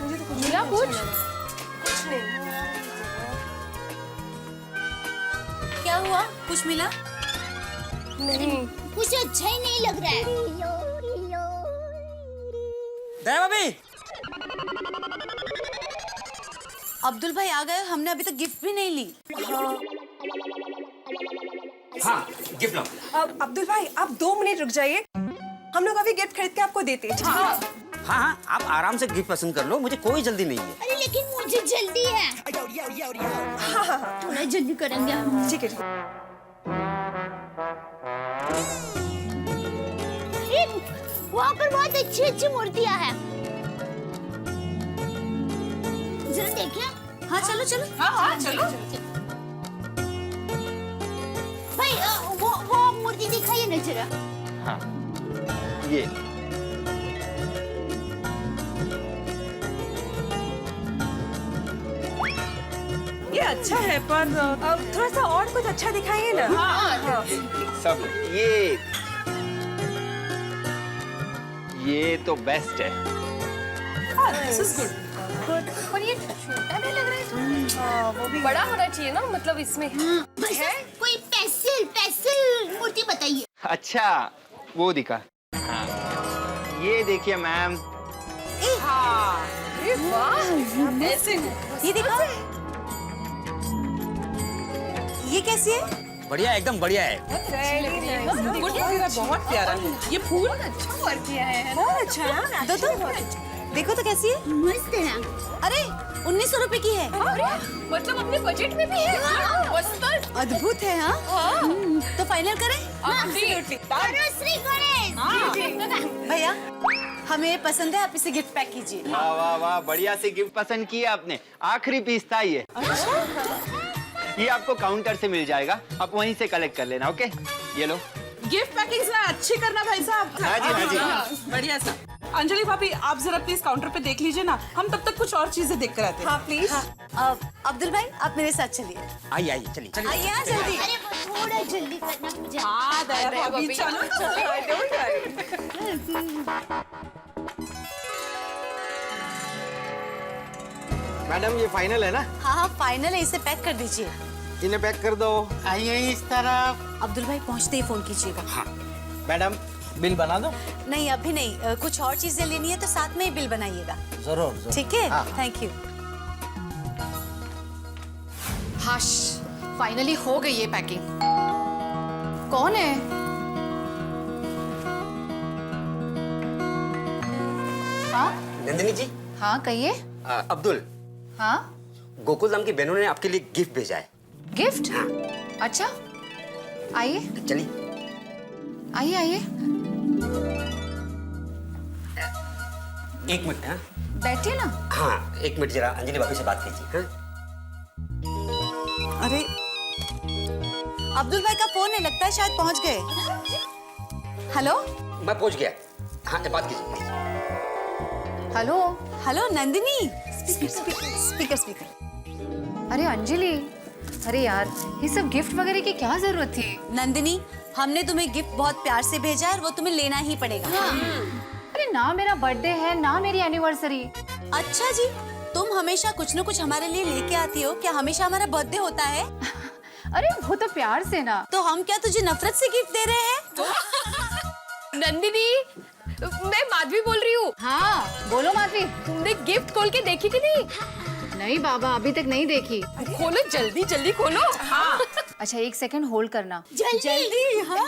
मुझे तो कुछ मिला, कुछ नहीं। क्या हुआ? कुछ मिला? नहीं, कुछ अच्छा ही नहीं लग रहा है। दया भाभी, अब्दुल भाई आ गए, हमने अभी तक गिफ्ट भी नहीं ली। हाँ गिफ्ट लो। अब्दुल भाई आप 2 मिनट रुक जाइए, हम लोग अभी गिफ्ट खरीद के आपको देते हैं। हाँ हाँ, आप आराम से गिफ्ट पसंद कर लो, मुझे कोई जल्दी नहीं है। अरे लेकिन मुझे जल्दी है। हाँ, थोड़ा जल्दी करेंगे हम। ठीक है। वहाँ पर बहुत अच्छी अच्छी मूर्तियाँ हैं। जरा देखिए। हाँ चलो चलो। हाँ चलो। भाई वो मूर्ति दिखाइए ना जरा। हाँ, ये अच्छा है, पर थोड़ा सा और कुछ अच्छा दिखाइए ना। हाँ। सब ये तो बेस्ट है। This is good. पर ये छोटा नहीं लग रहा है। वो भी बड़ा होना चाहिए ना, मतलब इसमें है कोई पेंसिल मूर्ति बताइए। अच्छा, वो दिखा। हाँ, ये देखिए मैम। हाँ, वाह, ये दिखा। ये कैसी है? बढ़िया, एकदम बढ़िया है। बहुत प्यारा है ये फूल। अच्छा वर्क किया है ना। अच्छा है। दो तो देखो तो कैसी है? मस्त है ना। अरे 1900 रुपए की है। मतलब अपने बजट में भी है। मस्त, अद्भुत है। हाँ तो फाइनल करें? श्री गणेश। भैया हमें पसंद है, आप इसे गिफ्ट पैक कीजिए। वाह वाह वाह, बढ़िया से गिफ्ट पसंद किया आपने। आखिरी पीस था ये। ये आपको काउंटर से मिल जाएगा, आप वहीं से कलेक्ट कर लेना। ओके, ये लो। गिफ्ट पैकिंग जरा अच्छी करना भाई साहब। हाँ जी, हाँ जी। बढ़िया सा। अंजलि भाभी आप जरा प्लीज काउंटर पे देख लीजिए ना, हम तब तक कुछ और चीजें देख कर आते हैं। हाँ प्लीज। अब्दुल भाई आप मेरे साथ चलिए। आइए चलिए चलिए। आइए जल्दी। अरे थोड़ा जल्दी करना मुझे। हाँ दया भाभी चलो। मैडम ये फाइनल है ना? हाँ फाइनल है, इसे पैक कर दीजिए। इन्हें पैक कर दो। आइए इस तरफ। अब्दुल भाई पहुँचते ही फोन कीजिएगा। हाँ मैडम, बिल बना दो। नहीं अभी नहीं, कुछ और चीजें लेनी है तो साथ में ही बिल बनाइएगा। जरूर। ठीक है, थैंक यू। हाश, फाइनली हो गई ये पैकिंग। कौन है? हाँ नंदिनी जी। हाँ कहिए। अब्दुल। हाँ गोकुल धाम की बहनों ने आपके लिए गिफ्ट भेजा है। गिफ्ट? हाँ। अच्छा आइए चलिए आइए आइए। 1 मिनट। हाँ बैठिए ना। हाँ 1 मिनट, जरा अंजलि भाभी से बात कीजिए। हाँ अरे अब्दुल भाई का फोन है, लगता है शायद पहुंच गए। हेलो, मैं पहुंच गया। हाँ बात कीजिए। Hello hello Nandini. Speaker speaker. अरे अंजलि, अरे यार ये सब गिफ्ट वगैरह की क्या जरूरत थी? नंदिनी, हमने तुम्हें गिफ्ट बहुत प्यार से भेजा है और वो तुम्हें लेना ही पड़ेगा। अरे ना मेरा बर्थडे है ना मेरी एनिवर्सरी। अच्छा जी, तुम हमेशा कुछ न कुछ हमारे लिए लेके आती हो, क्या हमेशा हमारा बर्थडे होता है? अरे वो तो प्यार से ना। तो हम क्या तुझे नफरत से गिफ्ट दे रहे हैं? नंदिनी, मैं माधवी बोल रही हूँ। हाँ बोलो माधवी। तुमने गिफ्ट खोल के देखी कि नहीं? नहीं बाबा, अभी तक नहीं देखी। खोलो जल्दी जल्दी खोलो। हाँ। अच्छा 1 सेकंड होल्ड करना। जल्दी। हाँ।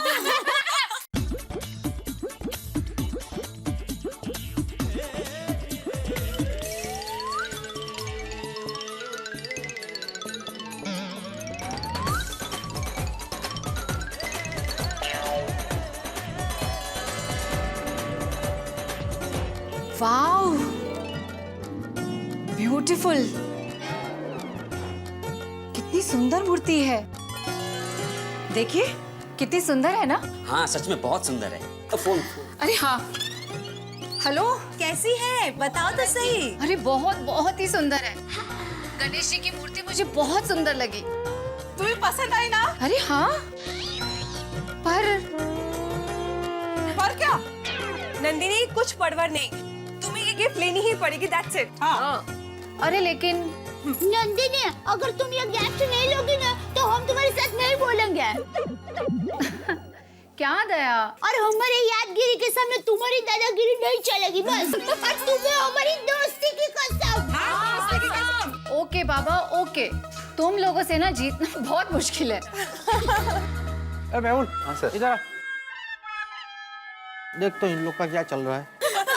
वाओ, ब्यूटीफुल, कितनी सुंदर मूर्ति है। देखिए कितनी सुंदर है ना। हाँ सच में बहुत सुंदर है। फोन अरे हाँ, हेलो, कैसी है बताओ तो सही। अरे बहुत बहुत ही सुंदर है। गणेश जी की मूर्ति मुझे बहुत सुंदर लगी। तुम्हें पसंद आई ना? अरे हाँ, पर क्या? नंदिनी कुछ पड़वर नहीं, तुम्हें ये गिफ्ट लेनी ही पड़ेगी, दैट्स इट। हाँ। अरे लेकिन नंदिनी, अगर तुम ये गिफ्ट नहीं लोगी ना तो हम तुम्हारे साथ नहीं बोलेंगे। क्या दया? और हमारे यादगिरी के सामने तुम्हारी दादागिरी नहीं चलेगी बस। और तुम्हें हमारी दोस्ती की कसम। ओके बाबा, ओके। तुम लोगों से ना जीतना बहुत मुश्किल है। मेहुल, हाँ सर। इधर आ। देख तो इन लोग का क्या चल रहा है।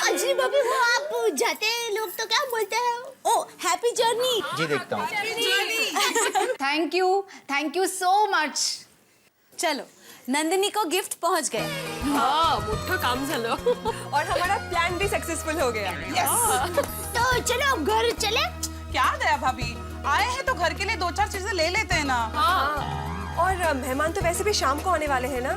अजी भाभी, वो आप जाते लोग तो क्या बोलते हैं? ओ हैप्पी जर्नी। जी देखता हूँ। Thank you so much. चलो नंदिनी को गिफ्ट पहुंच गए। हाँ, मोटा काम चलो। और हमारा प्लान भी सक्सेसफुल हो गया। तो चलो अब घर चले। क्या दया भाभी, आए हैं तो घर के लिए 2-4 चीजें ले लेते हैं ना। हाँ। और मेहमान तो वैसे भी शाम को आने वाले हैं ना।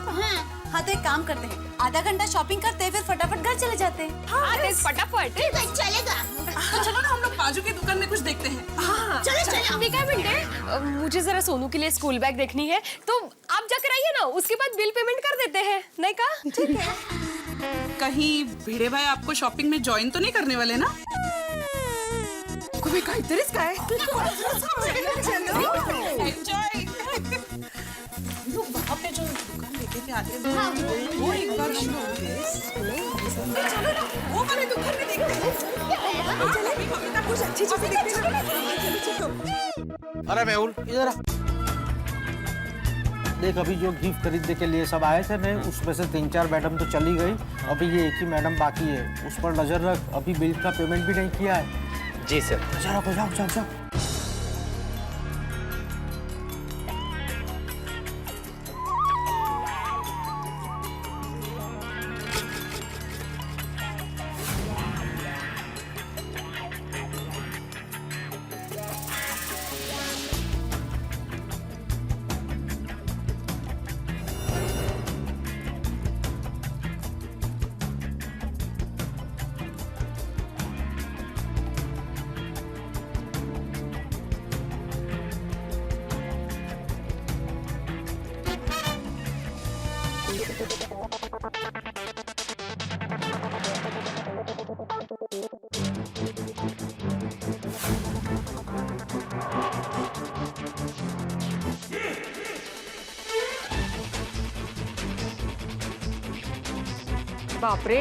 हाँ तो एक काम करते हैं, आधा घंटा शॉपिंग करते हैं, फिर फटाफट घर चले जाते हैं। हाँ, फटाफट चलेगा। तो चलो ना हम लोग बाजू की दुकान में कुछ देखते हैं। हाँ, चलो चलो। एक मिनट है, मुझे जरा सोनू के लिए स्कूल बैग देखनी है, तो आप जाकर आइए ना, उसके बाद बिल पेमेंट कर देते हैं, नहीं कहा? ठीक है। कहीं भिड़े भाई आपको शॉपिंग में ज्वाइन तो नहीं करने वाले ना? कोई काहीतरी रिस्क है। एंजॉय। लोग वहाँ पे जो दुकान लेके के आते हैं वो एक बार शुरू हो गए। चलो ना वो वाले दुकान में देखते हैं। मम्मी का कुछ अच्छी चीजें देखते हैं। अरे मेहुल, इधर आ। देख, अभी जो गिफ्ट खरीदने के लिए सब आए थे ना, उसमें से 3-4 मैडम तो चली गई। अभी ये एक ही मैडम बाकी है, उस पर नजर रख। अभी बिल का पेमेंट भी नहीं किया है। जी सर। चलो जाओ जाओ जाओ। बाप रे,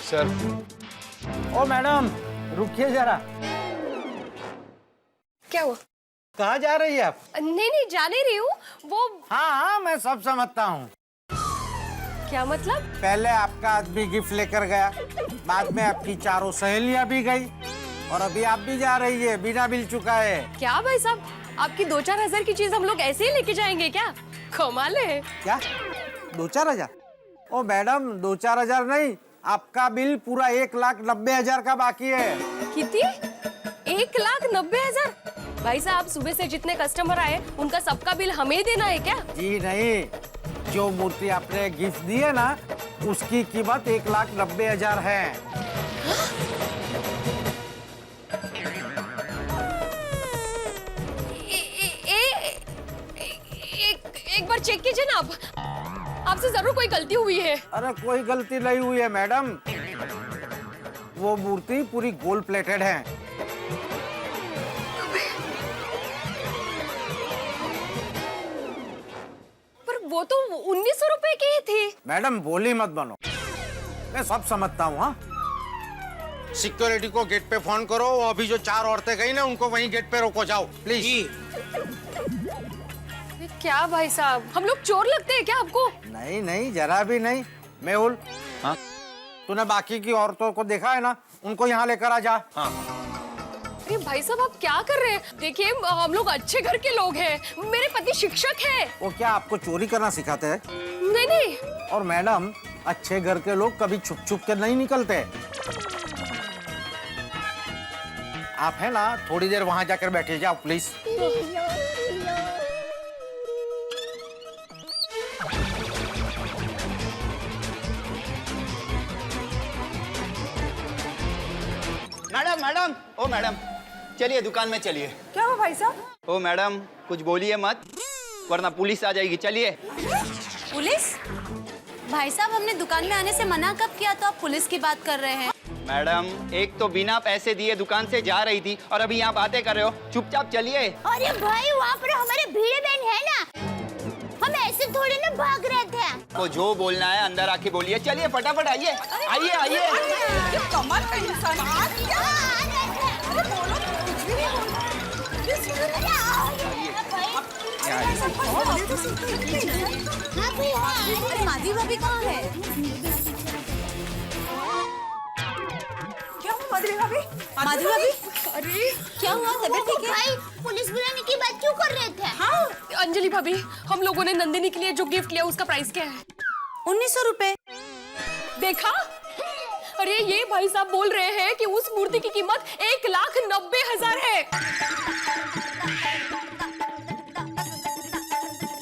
सर। ओ मैडम, रुकिए जरा। क्या हुआ? कहाँ जा रही है आप? नहीं जा नहीं रही हूँ, वो। हाँ, मैं सब समझता हूँ। क्या मतलब? पहले आपका आदमी गिफ्ट लेकर गया, बाद में आपकी 4 सहेलियां भी गई, और अभी आप भी जा रही है बिना बिल चुकाए। क्या भाई साहब, आपकी 2-4 हजार की चीज हम लोग ऐसे ही लेके जाएंगे क्या? कमाल है। क्या 2-4 हजार? ओ मैडम, 2-4 हजार नहीं, आपका बिल पूरा 1,90,000 का बाकी है। कितनी? 1,90,000? भाई साहब, सुबह से जितने कस्टमर आए उनका सबका बिल हमें देना है क्या? जी नहीं, जो मूर्ति आपने गिफ्ट दी है ना, उसकी कीमत 1,90,000 है। एक बार चेक कीजिए ना आप, आपसे जरूर कोई गलती हुई है। अरे कोई गलती नहीं हुई है मैडम, वो मूर्ति पूरी गोल्ड प्लेटेड है। पर वो तो 1,900 रुपए की ही थी। मैडम बोली मत बनो, मैं सब समझता हूँ। हाँ, सिक्योरिटी को गेट पे फोन करो, अभी जो 4 औरतें गई ना उनको वहीं गेट पे रोको, जाओ प्लीज। क्या भाई साहब, हम लोग चोर लगते हैं क्या आपको? नहीं नहीं, जरा भी नहीं। मेहुल, हाँ? तूने बाकी की औरतों को देखा है ना, उनको यहाँ लेकर आ जा। हाँ। अरे भाई साहब आप क्या कर रहे हैं? देखिए हम लोग अच्छे घर के लोग हैं, मेरे पति शिक्षक हैं। वो क्या आपको चोरी करना सिखाते हैं? नहीं नहीं। और मैडम, अच्छे घर के लोग कभी छुप छुप के नहीं निकलते। आप है ना, थोड़ी देर वहां जाकर बैठे जाओ प्लीज। मैडम मैडम, ओ मैडम, चलिए दुकान में चलिए। क्या हुआ भाई साहब? ओ मैडम, कुछ बोलिए मत वरना पुलिस आ जाएगी। चलिए। पुलिस? भाई साहब हमने दुकान में आने से मना कब किया तो आप पुलिस की बात कर रहे हैं? मैडम, एक तो बिना पैसे दिए दुकान से जा रही थी और अभी यहाँ बातें कर रहे हो। चुपचाप चलिए। अरे भाई, वहाँ पर हमारे भीड़ बहन है ना, हम ऐसे थोड़ी ना भाग रहे थे। तो जो बोलना है अंदर आके बोलिए। चलिए फटाफट आइए आइए आइए। कमाल का इंसान। अरे माधवी भाभी कहाँ है? क्या हुआ माधवी भाभी? माधवी भाभी? अरे क्या हुआ? तबीयत ठीक है? भाई, पुलिस बुलाने की बात क्यों कर रहे थे? हाँ अंजलि भाभी, हम लोगों ने नंदिनी के लिए जो गिफ्ट लिया उसका प्राइस क्या है? 1900 रुपए। देखा? अरे ये भाई साहब बोल रहे हैं कि उस मूर्ति की कीमत 1,90,000 है।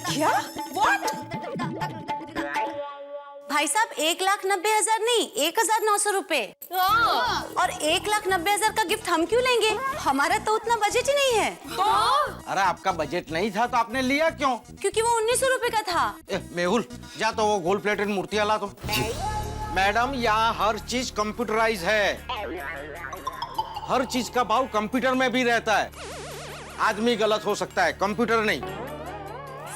क्या? What? भाई साहब 1,90,000 नहीं, 1,900 रुपए। और 1,90,000 का गिफ्ट हम क्यों लेंगे? हमारा तो उतना बजट ही नहीं है। अरे आपका बजट नहीं था तो आपने लिया क्यों? क्योंकि वो 1900 रुपए का था। मेहुल, जा तो वो गोल्ड प्लेटेड मूर्ति ला तो। मैडम, यहाँ हर चीज कंप्यूटराइज है। हर चीज का भाव कंप्यूटर में भी रहता है। आदमी गलत हो सकता है, कंप्यूटर नहीं।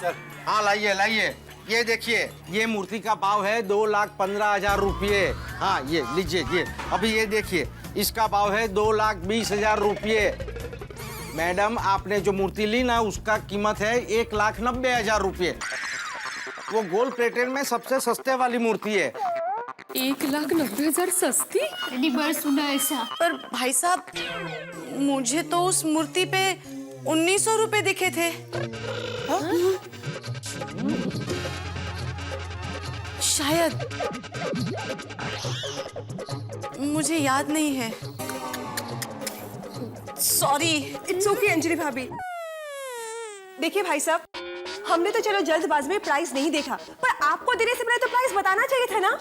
सर, हाँ लाइए लाइए। ये देखिए, ये मूर्ति का भाव है 2,15,000 रुपये। हाँ ये लीजिए ये। अभी ये देखिए, इसका भाव है 2,20,000 रुपये। मैडम, आपने जो मूर्ति ली ना, उसका कीमत है 1,90,000 रुपये। वो गोल्ड प्लेटेड में सबसे सस्ते वाली मूर्ति है। 1,90,000 सस्ती? पहली बार सुना ऐसा। पर भाई साहब, मुझे तो उस मूर्ति पे 1900 रुपए दिखे थे। शायद, मुझे याद नहीं है। सॉरी। इट्स ओके अंजलि भाभी। देखिए भाई साहब, हमने तो चलो जल्दबाजी में प्राइस नहीं देखा, पर आपको देने से पहले तो प्राइस बताना चाहिए था ना।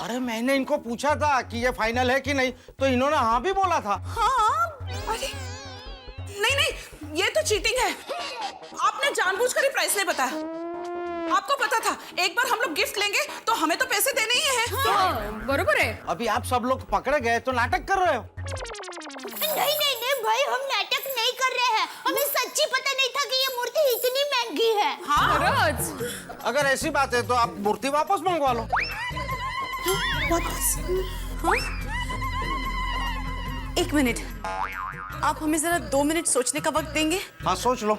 अरे मैंने इनको पूछा था कि ये फाइनल है कि नहीं, तो इन्होंने हाँ भी बोला था। हाँ? अरे नहीं नहीं, ये तो चीटिंग है। आपने जानबूझकर ही प्राइस नहीं बताया। आपको पता था एक बार हम लोग गिफ्ट लेंगे तो हमें तो पैसे देने ही हैं। हाँ, बरोबर है। अभी आप सब लोग पकड़े गए तो नाटक कर रहे हो। नहीं नहीं नहीं भाई, हम नाटक नहीं कर रहे हैं। हमें सच्ची पता नहीं था कि ये मूर्ति इतनी महंगी है। हाँ? अगर ऐसी बात है तो आप मूर्ति वापस मंगवा लो। वापस? हाँ? 1 मिनट, आप हमें जरा 2 मिनट सोचने का वक्त देंगे? हाँ सोच लो,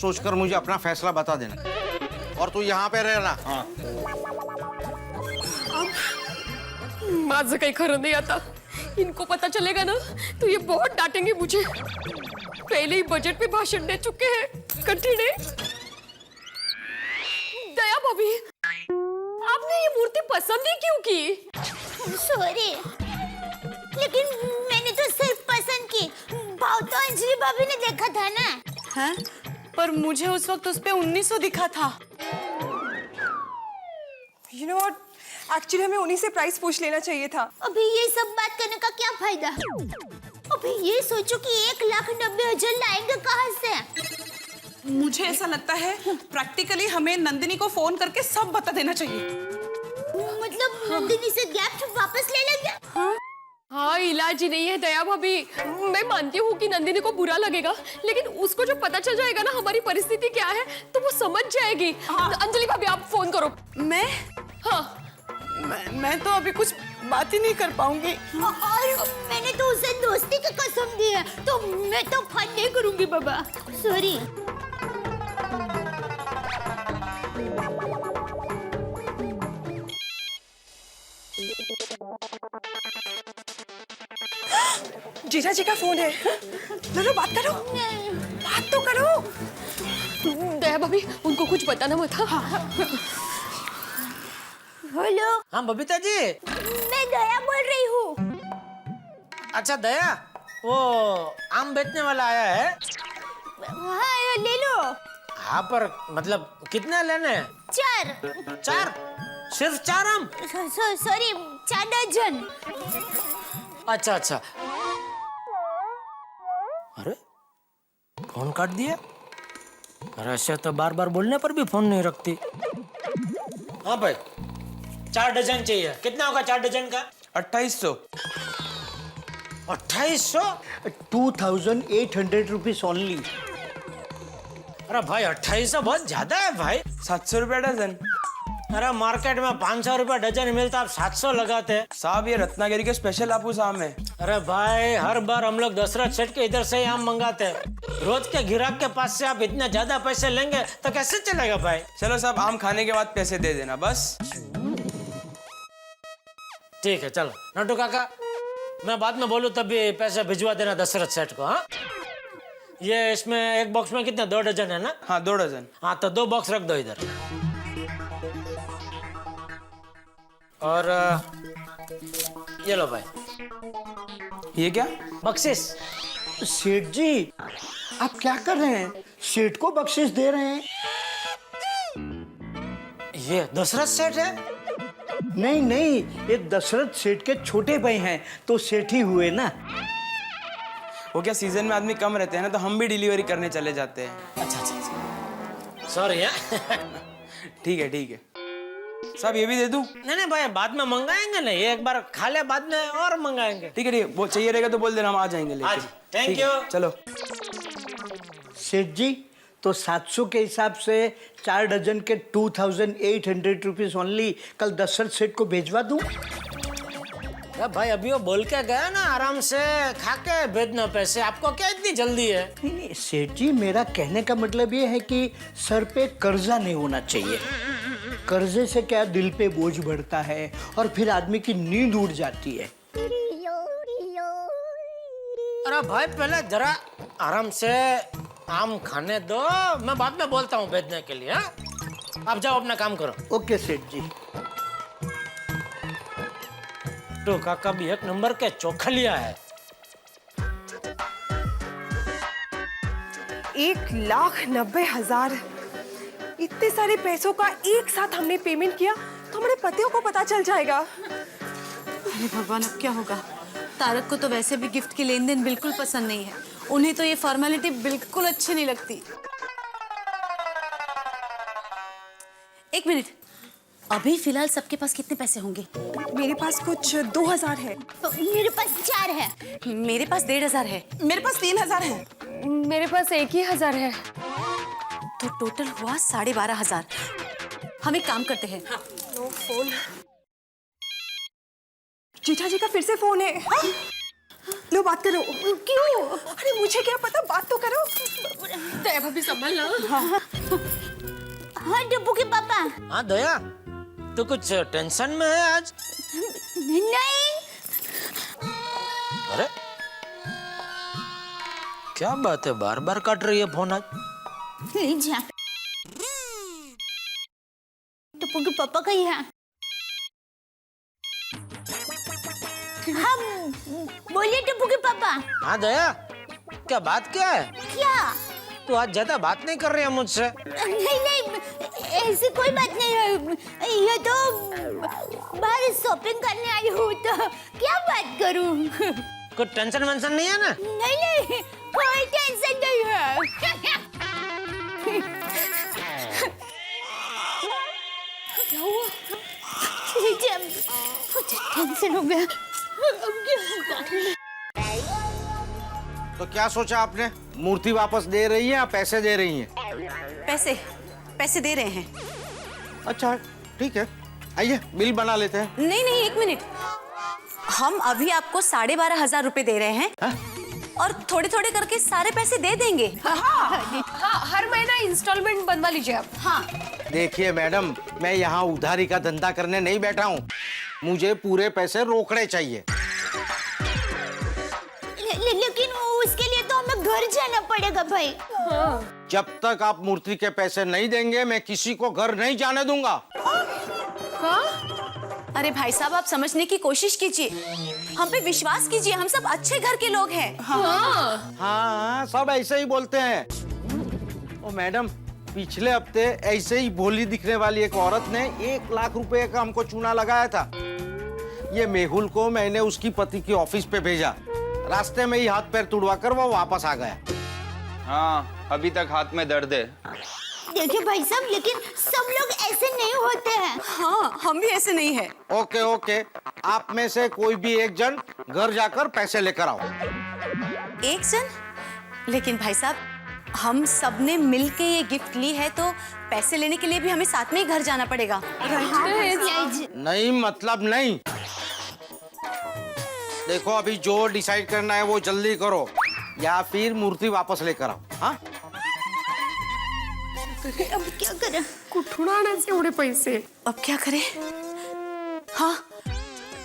सोचकर मुझे अपना फैसला बता देना। और तू यहाँ पे रहना। हाँ। माझं काही खरं नहीं आता। इनको पता चलेगा ना तो ये बहुत डांटेंगे मुझे। पहले ही बजट पे भाषण दे चुके हैं। कठिन है। दया भाभी, आपने ये मूर्ति पसंद ही क्यों की? सॉरी, लेकिन मैंने तो सिर्फ पसंद की। भाव तो अंजलि भाभी ने देखा था ना। हैं? पर मुझे उस वक्त उस पे 1900 दिखा था। You know what? Actually हमें उन्हीं से प्राइस पूछ लेना चाहिए था। अभी ये सब बात करने का क्या फायदा? अभी ये सोचो कि 1,90,000 लाएंगे कहाँ से? मुझे ऐसा लगता है प्रैक्टिकली हमें नंदिनी को फोन करके सब बता देना चाहिए। मतलब नंदिनी से गिफ्ट वापस ले लेंगे? हाँ, इलाज ही नहीं है दया भाभी। मैं मानती हूँ कि नंदिनी को बुरा लगेगा, लेकिन उसको जो पता चल जाएगा ना हमारी परिस्थिति क्या है, तो वो समझ जाएगी। हाँ। अंजलि भाभी आप फोन करो। मैं? हाँ। मैं तो अभी कुछ बात ही नहीं कर पाऊंगी। और मैंने तो उसे दोस्ती की कसम दी है, तो मैं तो फन नहीं करूंगी बाबा। सॉरी। जीजा जी का फोन है। लो बात करो, बात तो करो। दया भाभी उनको कुछ बताना मत। हेलो। हाँ बबीता जी। मैं दया बोल रही हूँ। अच्छा दया, वो आम बेचने वाला आया है। हाँ ले लो। हाँ पर मतलब कितने लेने हैं? 4। 4? सिर्फ 4 आम? सॉरी 4 दर्जन। अच्छा अच्छा। अरे फोन काट दिया। अरे ऐसे तो बार बार बोलने पर भी फोन नहीं रखती। हाँ भाई 4 डजन चाहिए। कितना होगा 4 डजन का? 2800। 2800? 2800 रुपीस ओनली। अरे भाई 2800 बहुत ज्यादा है भाई। 700 रुपया डजन। अरे मार्केट में 500 रुपया डजन मिलता, आप 700 लगाते। साहब ये रत्नागिरी के स्पेशल हापुस आम है। अरे भाई हर बार हम लोग दशरथ सेठ के इधर से ही आम मंगाते हैं। रोज के ग्राहक के पास से आप इतने ज्यादा पैसे लेंगे तो कैसे चलेगा भाई? चलो साहब आम खाने के बाद पैसे दे देना बस। ठीक है चलो। नटू काका मैं बाद में बोलूं तब भी पैसे भिजवा देना दशरथ सेठ को। हाँ ये इसमें एक बॉक्स में कितने 2 डजन है ना? हाँ 2 डजन। हाँ तो 2 बॉक्स रख दो इधर। और ये लो भाई। ये क्या? बख्शिश। सेठ जी आप क्या कर रहे हैं? सेठ को बख्शिश दे रहे हैं? ये दशरथ सेठ है? नहीं नहीं, ये दशरथ सेठ के छोटे भाई हैं तो सेठ ही हुए ना। वो क्या सीजन में आदमी कम रहते हैं ना, तो हम भी डिलीवरी करने चले जाते हैं। अच्छा अच्छा सॉरी। ठीक है साहब ये भी दे दूं? नहीं भाई बाद में मंगाएंगे ना, ये एक बार खा ले बाद में और मंगाएंगे। ठीक है वो चाहिए रहेगा तो बोल देना, हम आ जाएंगे लेके। Thank you. चलो सेठ जी तो 700 के हिसाब से 4 डजन के 2800 रुपीस ओनली कल दशरथ सेठ को भेजवा दूं? भाई अभी वो बोल के गया ना आराम से खा के भेजना पैसे। आपको क्या इतनी जल्दी है? नहीं सेठ जी मेरा कहने का मतलब ये है कि सर पे कर्जा नहीं होना चाहिए। कर्जे से क्या दिल पे बोझ बढ़ता है और फिर आदमी की नींद उड़ जाती है। अरे भाई पहले जरा आराम से आम खाने दो, मैं बाद में बोलता हूँ भेजने के लिए। आप जाओ अपना काम करो। ओके सेठ जी। तो काका भी एक नंबर के चौखलिया है। 1,90,000 इतने सारे पैसों का एक साथ हमने पेमेंट किया तो हमारे पतियों को पता चल जाएगा। अरे भगवान अब क्या होगा? तारक को तो वैसे भी गिफ्ट की लेन देन बिल्कुल पसंद नहीं है। उन्हें तो ये फॉर्मेलिटी बिल्कुल अच्छी नहीं लगती। एक मिनट, अभी फिलहाल सबके पास कितने पैसे होंगे? मेरे पास कुछ 2,000 है। मेरे पास 4 है। मेरे पास 1,500 है। मेरे पास 3,000 है। मेरे पास 1,000 है। तो टोटल हुआ 12,500। हम एक काम करते हैं। No phone. जीजा जी का फिर से फोन है। लो बात करो। क्यों? अरे मुझे क्या पता, बात तो करो। दया भाभी संभल ना। हाँ डब्बू के पापा। हाँ दया तू कुछ टेंशन में है आज? नहीं। अरे क्या बात है, बार बार काट रही है फोन आज? ले जा। डब्बू के पापा का ही है। हाँ बोलिए डब्बू के पापा। हाँ दया क्या बात क्या है? क्या? तू आज ज्यादा बात नहीं कर रही है मुझसे। नहीं ऐसी कोई बात नहीं है। ये तो बाहर शॉपिंग करने आई हूँ तो क्या बात करूँ? कुछ टेंशन वेंशन नहीं है ना? नहीं कोई टेंशन नहीं है। क्या हुआ? टेंशन हो गया। अब क्या होगा? तो क्या सोचा आपने? मूर्ति वापस दे रही है या पैसे दे रही हैं? पैसे दे रहे हैं। अच्छा ठीक है, आइए बिल बना लेते हैं। नहीं एक मिनट, हम अभी आपको 12,500 रुपए दे रहे हैं। और थोड़े थोड़े करके सारे पैसे दे देंगे। हाँ हर महीना इंस्टॉलमेंट बनवा लीजिए आप। हाँ देखिए मैडम, मैं यहाँ उधारी का धंधा करने नहीं बैठा हूँ, मुझे पूरे पैसे रोकड़े चाहिए। घर जाना पड़ेगा भाई। जब तक आप मूर्ति के पैसे नहीं देंगे मैं किसी को घर नहीं जाने दूंगा। अरे भाई साहब, आप समझने की कोशिश कीजिए, हम पे विश्वास कीजिए, हम सब अच्छे घर के लोग हैं। हाँ, सब ऐसे ही बोलते हैं। ओ मैडम, पिछले हफ्ते ऐसे ही भोली दिखने वाली एक औरत ने 1 लाख रुपए का हमको चूना लगाया था। ये मेहुल को मैंने उसकी पति की ऑफिस पे भेजा, रास्ते में ही हाथ पैर तुड़वा कर वो वापस आ गया। हाँ, अभी तक हाथ में दर्द है। देखिए भाई साहब, लेकिन सब लोग ऐसे नहीं होते हैं। हाँ, हम भी ऐसे नहीं है। ओके ओके, आप में से कोई भी एक जन घर जाकर पैसे लेकर आओ। एक जन? लेकिन भाई साहब, हम सब ने मिल के ये गिफ्ट ली है, तो पैसे लेने के लिए भी हमें साथ में ही घर जाना पड़ेगा। नहीं मतलब नहीं। देखो, अभी जो डिसाइड करना है वो जल्दी करो, या फिर मूर्ति वापस लेकर आओ। हाँ, अब क्या करें? कुठून आणायचे एवढे पैसे? अब क्या करें? हाँ,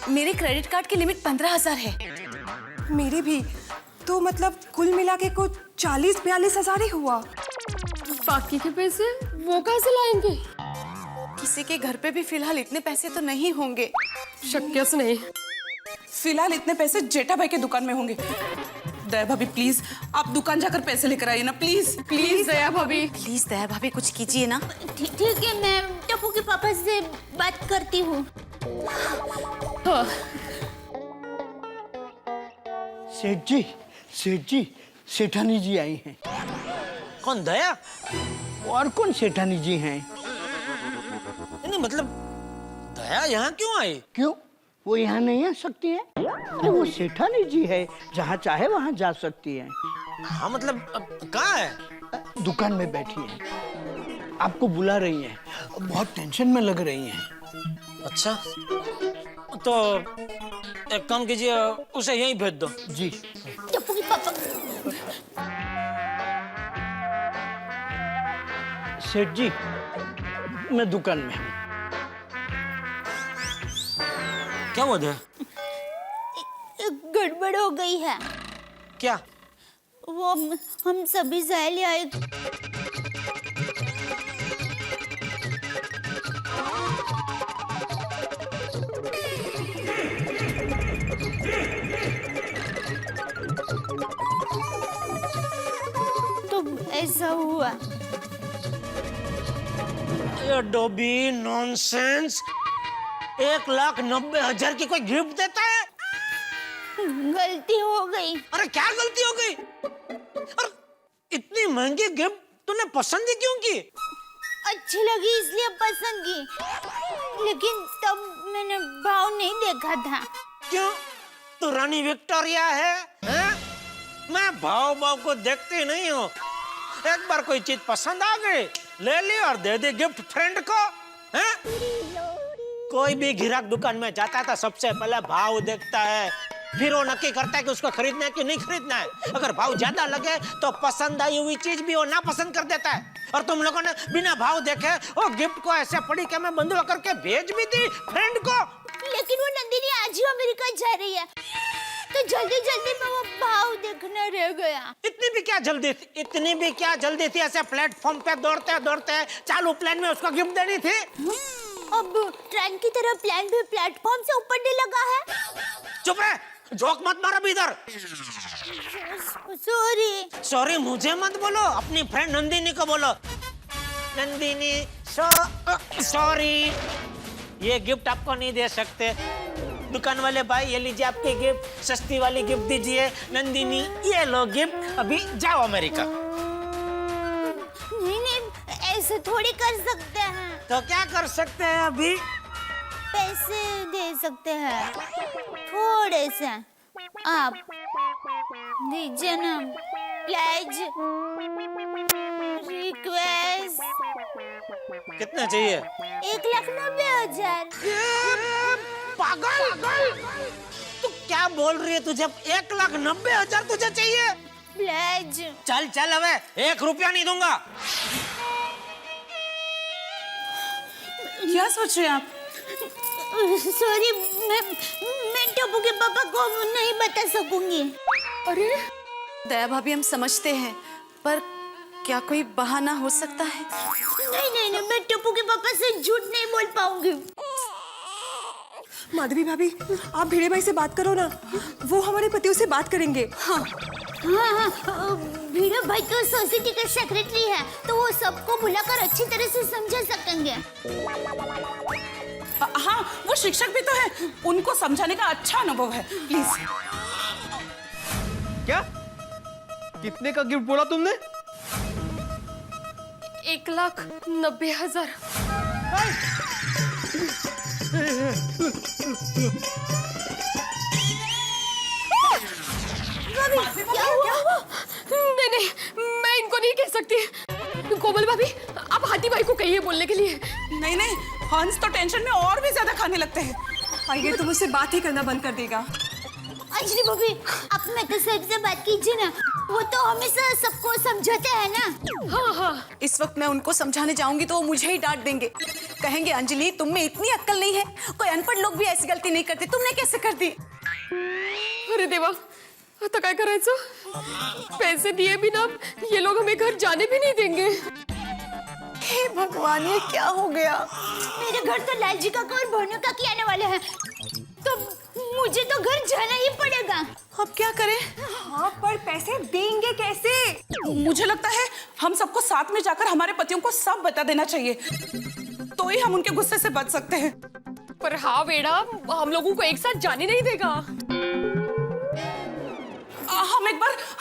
मेरे क्रेडिट कार्ड की लिमिट 15,000 है। मेरी भी। तो मतलब कुल मिला के कुछ 40-42 हजार ही हुआ। बाकी के पैसे वो कहाँ से लाएंगे? किसी के घर पे भी फिलहाल इतने पैसे तो नहीं होंगे। शक्यच नहीं। फिलहाल इतने पैसे जेठा भाई के दुकान में होंगे। दया भाभी प्लीज, आप दुकान जाकर पैसे लेकर आइए ना, प्लीज प्लीज दया भाभी। प्लीज दया भाभी, कुछ कीजिए ना। ठीक है, मैं टप्पू के पापा से बात करती हूँ। सेठ जी, सेठानी जी आई हैं। कौन, दया? और कौन सेठानी जी हैं? नहीं मतलब दया यहाँ क्यों आई? क्यों, वो यहाँ नहीं आ सकती हैं? अरे वो सेठानी जी है, जहाँ चाहे वहाँ जा सकती हैं। हाँ मतलब कहाँ है? दुकान में बैठी हैं, आपको बुला रही हैं, बहुत टेंशन में लग रही हैं। अच्छा, तो एक काम कीजिए, उसे यहीं भेज दो। जी। टप्पू के पापा। सेठ जी, मैं दुकान में हूँ। क्या हुआ है? गड़बड़ हो गई है। क्या? वो हम सभी सहेली आए। तो ऐसा हुआ। ये डोबी नॉनसेंस, 1,90,000 की कोई गिफ्ट देता है? गलती हो गई। अरे क्या गलती हो गई? और इतनी महंगी गिफ्ट तूने पसंद ही क्यों की? अच्छी लगी इसलिए पसंद की, लेकिन तब मैंने भाव नहीं देखा था। क्यों? तू रानी विक्टोरिया है, हैं? मैं भाव को देखती नहीं हूँ। एक बार कोई चीज पसंद आ गई, ले ली और दे दी गिफ्ट फ्रेंड को, हैं? कोई भी ग्राहक दुकान में जाता है तो सबसे पहले भाव देखता है, फिर वो नक्की करता है कि उसको खरीदना है कि नहीं खरीदना है। अगर भाव ज्यादा लगे तो पसंद आई हुई चीज भी वो ना पसंद कर देता है। और तुम लोगों ने बिना भाव देखे वो गिफ्ट को ऐसे पड़ी के मैं बंधुआ करके भेज भी दी फ्रेंड को। लेकिन वो नंदिनी आज ही अमेरिका जा रही है, तो जल्दी जल्दी में वो भाव देखना रह गया। इतनी भी क्या जल्दी थी? ऐसे प्लेटफॉर्म पे दौड़ते दौड़ते चालू प्लेन में उसको गिफ्ट देनी थी। अब ट्रेन की तरह प्लेन भी प्लेटफॉर्म से ऊपर लगा है। चुप रहे, जोक मत मारो भी इधर। सॉरी मुझे मत बोलो, अपनी फ्रेंड नंदिनी को बोलो। नंदिनी सॉरी, ये गिफ्ट आपको नहीं दे सकते। दुकान वाले भाई, ये लीजिए आपकी गिफ्ट, सस्ती वाली गिफ्ट दीजिए। नंदिनी ये लो गिफ्ट, अभी जाओ अमेरिका। नहीं, ऐसे थोड़ी कर सकते हैं। तो क्या कर सकते हैं? अभी पैसे दे सकते हैं, थोड़े से। आप दीजिए ना, प्लेज, रिक्वेस्ट। कितना चाहिए? 1,90,000। पागल, तू क्या बोल रही है? तुझे 1,90,000 तुझे चाहिए? प्लेज। चल अबे, 1 रुपया नहीं दूंगा। क्या सोच रहे हैं आप? सॉरी, मैं टप्पू के पापा को नहीं बता सकूंगी। अरे दया भाभी हम समझते हैं, पर क्या कोई बहाना हो सकता है? नहीं नहीं नहीं, मैं टप्पू के पापा से झूठ नहीं बोल पाऊंगी। माधवी भाभी, आप भिड़े भाई से बात करो ना, वो हमारे पतियों से बात करेंगे। हाँ भिड़े भाई तो सोसाइटी के सेक्रेटरी है, तो वो सबको बुलाकर अच्छी तरह से समझा सकेंगे। हाँ, वो शिक्षक भी तो है, उनको समझाने का अच्छा अनुभव है। प्लीज। क्या? कितने का गिफ्ट बोला तुमने? 1,90,000। क्या हुआ? नहीं, मैं इनको नहीं कह सकती। कोमल भाभी, आप हाथी भाई को कहिए बोलने के लिए। नहीं नहीं, हंस तो टेंशन में और भी ज्यादा खाने लगते हैं। आइए, तुम उससे बात ही करना बंद कर देगा। अंजलि भाभी, आप मेहता साहब से बात कीजिए ना, वो तो हमेशा सबको समझाते हैं ना। हाँ, इस वक्त मैं उनको समझाने जाऊंगी तो वो मुझे ही डांट देंगे। कहेंगे अंजलि तुम में इतनी अक्ल नहीं है, कोई अनपढ़ लोग भी ऐसी गलती नहीं करते, तुमने कैसे कर दी? अरे देवा, आता काय करायचं? पैसे दिए बिना ये लोग हमें घर जाने भी नहीं देंगे। हे भगवान, ये क्या हो गया? मेरे घर तो लाल जी का और भानु का की आने वाले हैं, तो मुझे तो घर जाना ही पड़ेगा। अब क्या करें? हाँ, पर पैसे देंगे कैसे? मुझे लगता है हम सबको साथ में जाकर हमारे पतियों को सब बता देना चाहिए, तो ही हम उनके गुस्से से बच सकते हैं। पर हाँ वेड़ा, हम लोगों को एक साथ जाने नहीं देगा।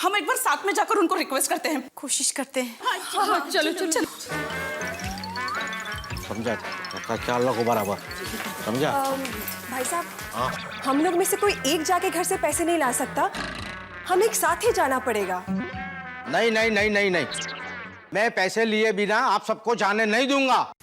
हम एक बार साथ में जाकर उनको रिक्वेस्ट करते हैं। कोशिश करते हैं। हाँ, चलो। समझा? क्या को बराबर समझा? भाई साहब, हम लोग में से कोई एक जाके घर से पैसे नहीं ला सकता, हम एक साथ ही जाना पड़ेगा। नहीं, मैं पैसे लिए बिना आप सबको जाने नहीं दूंगा।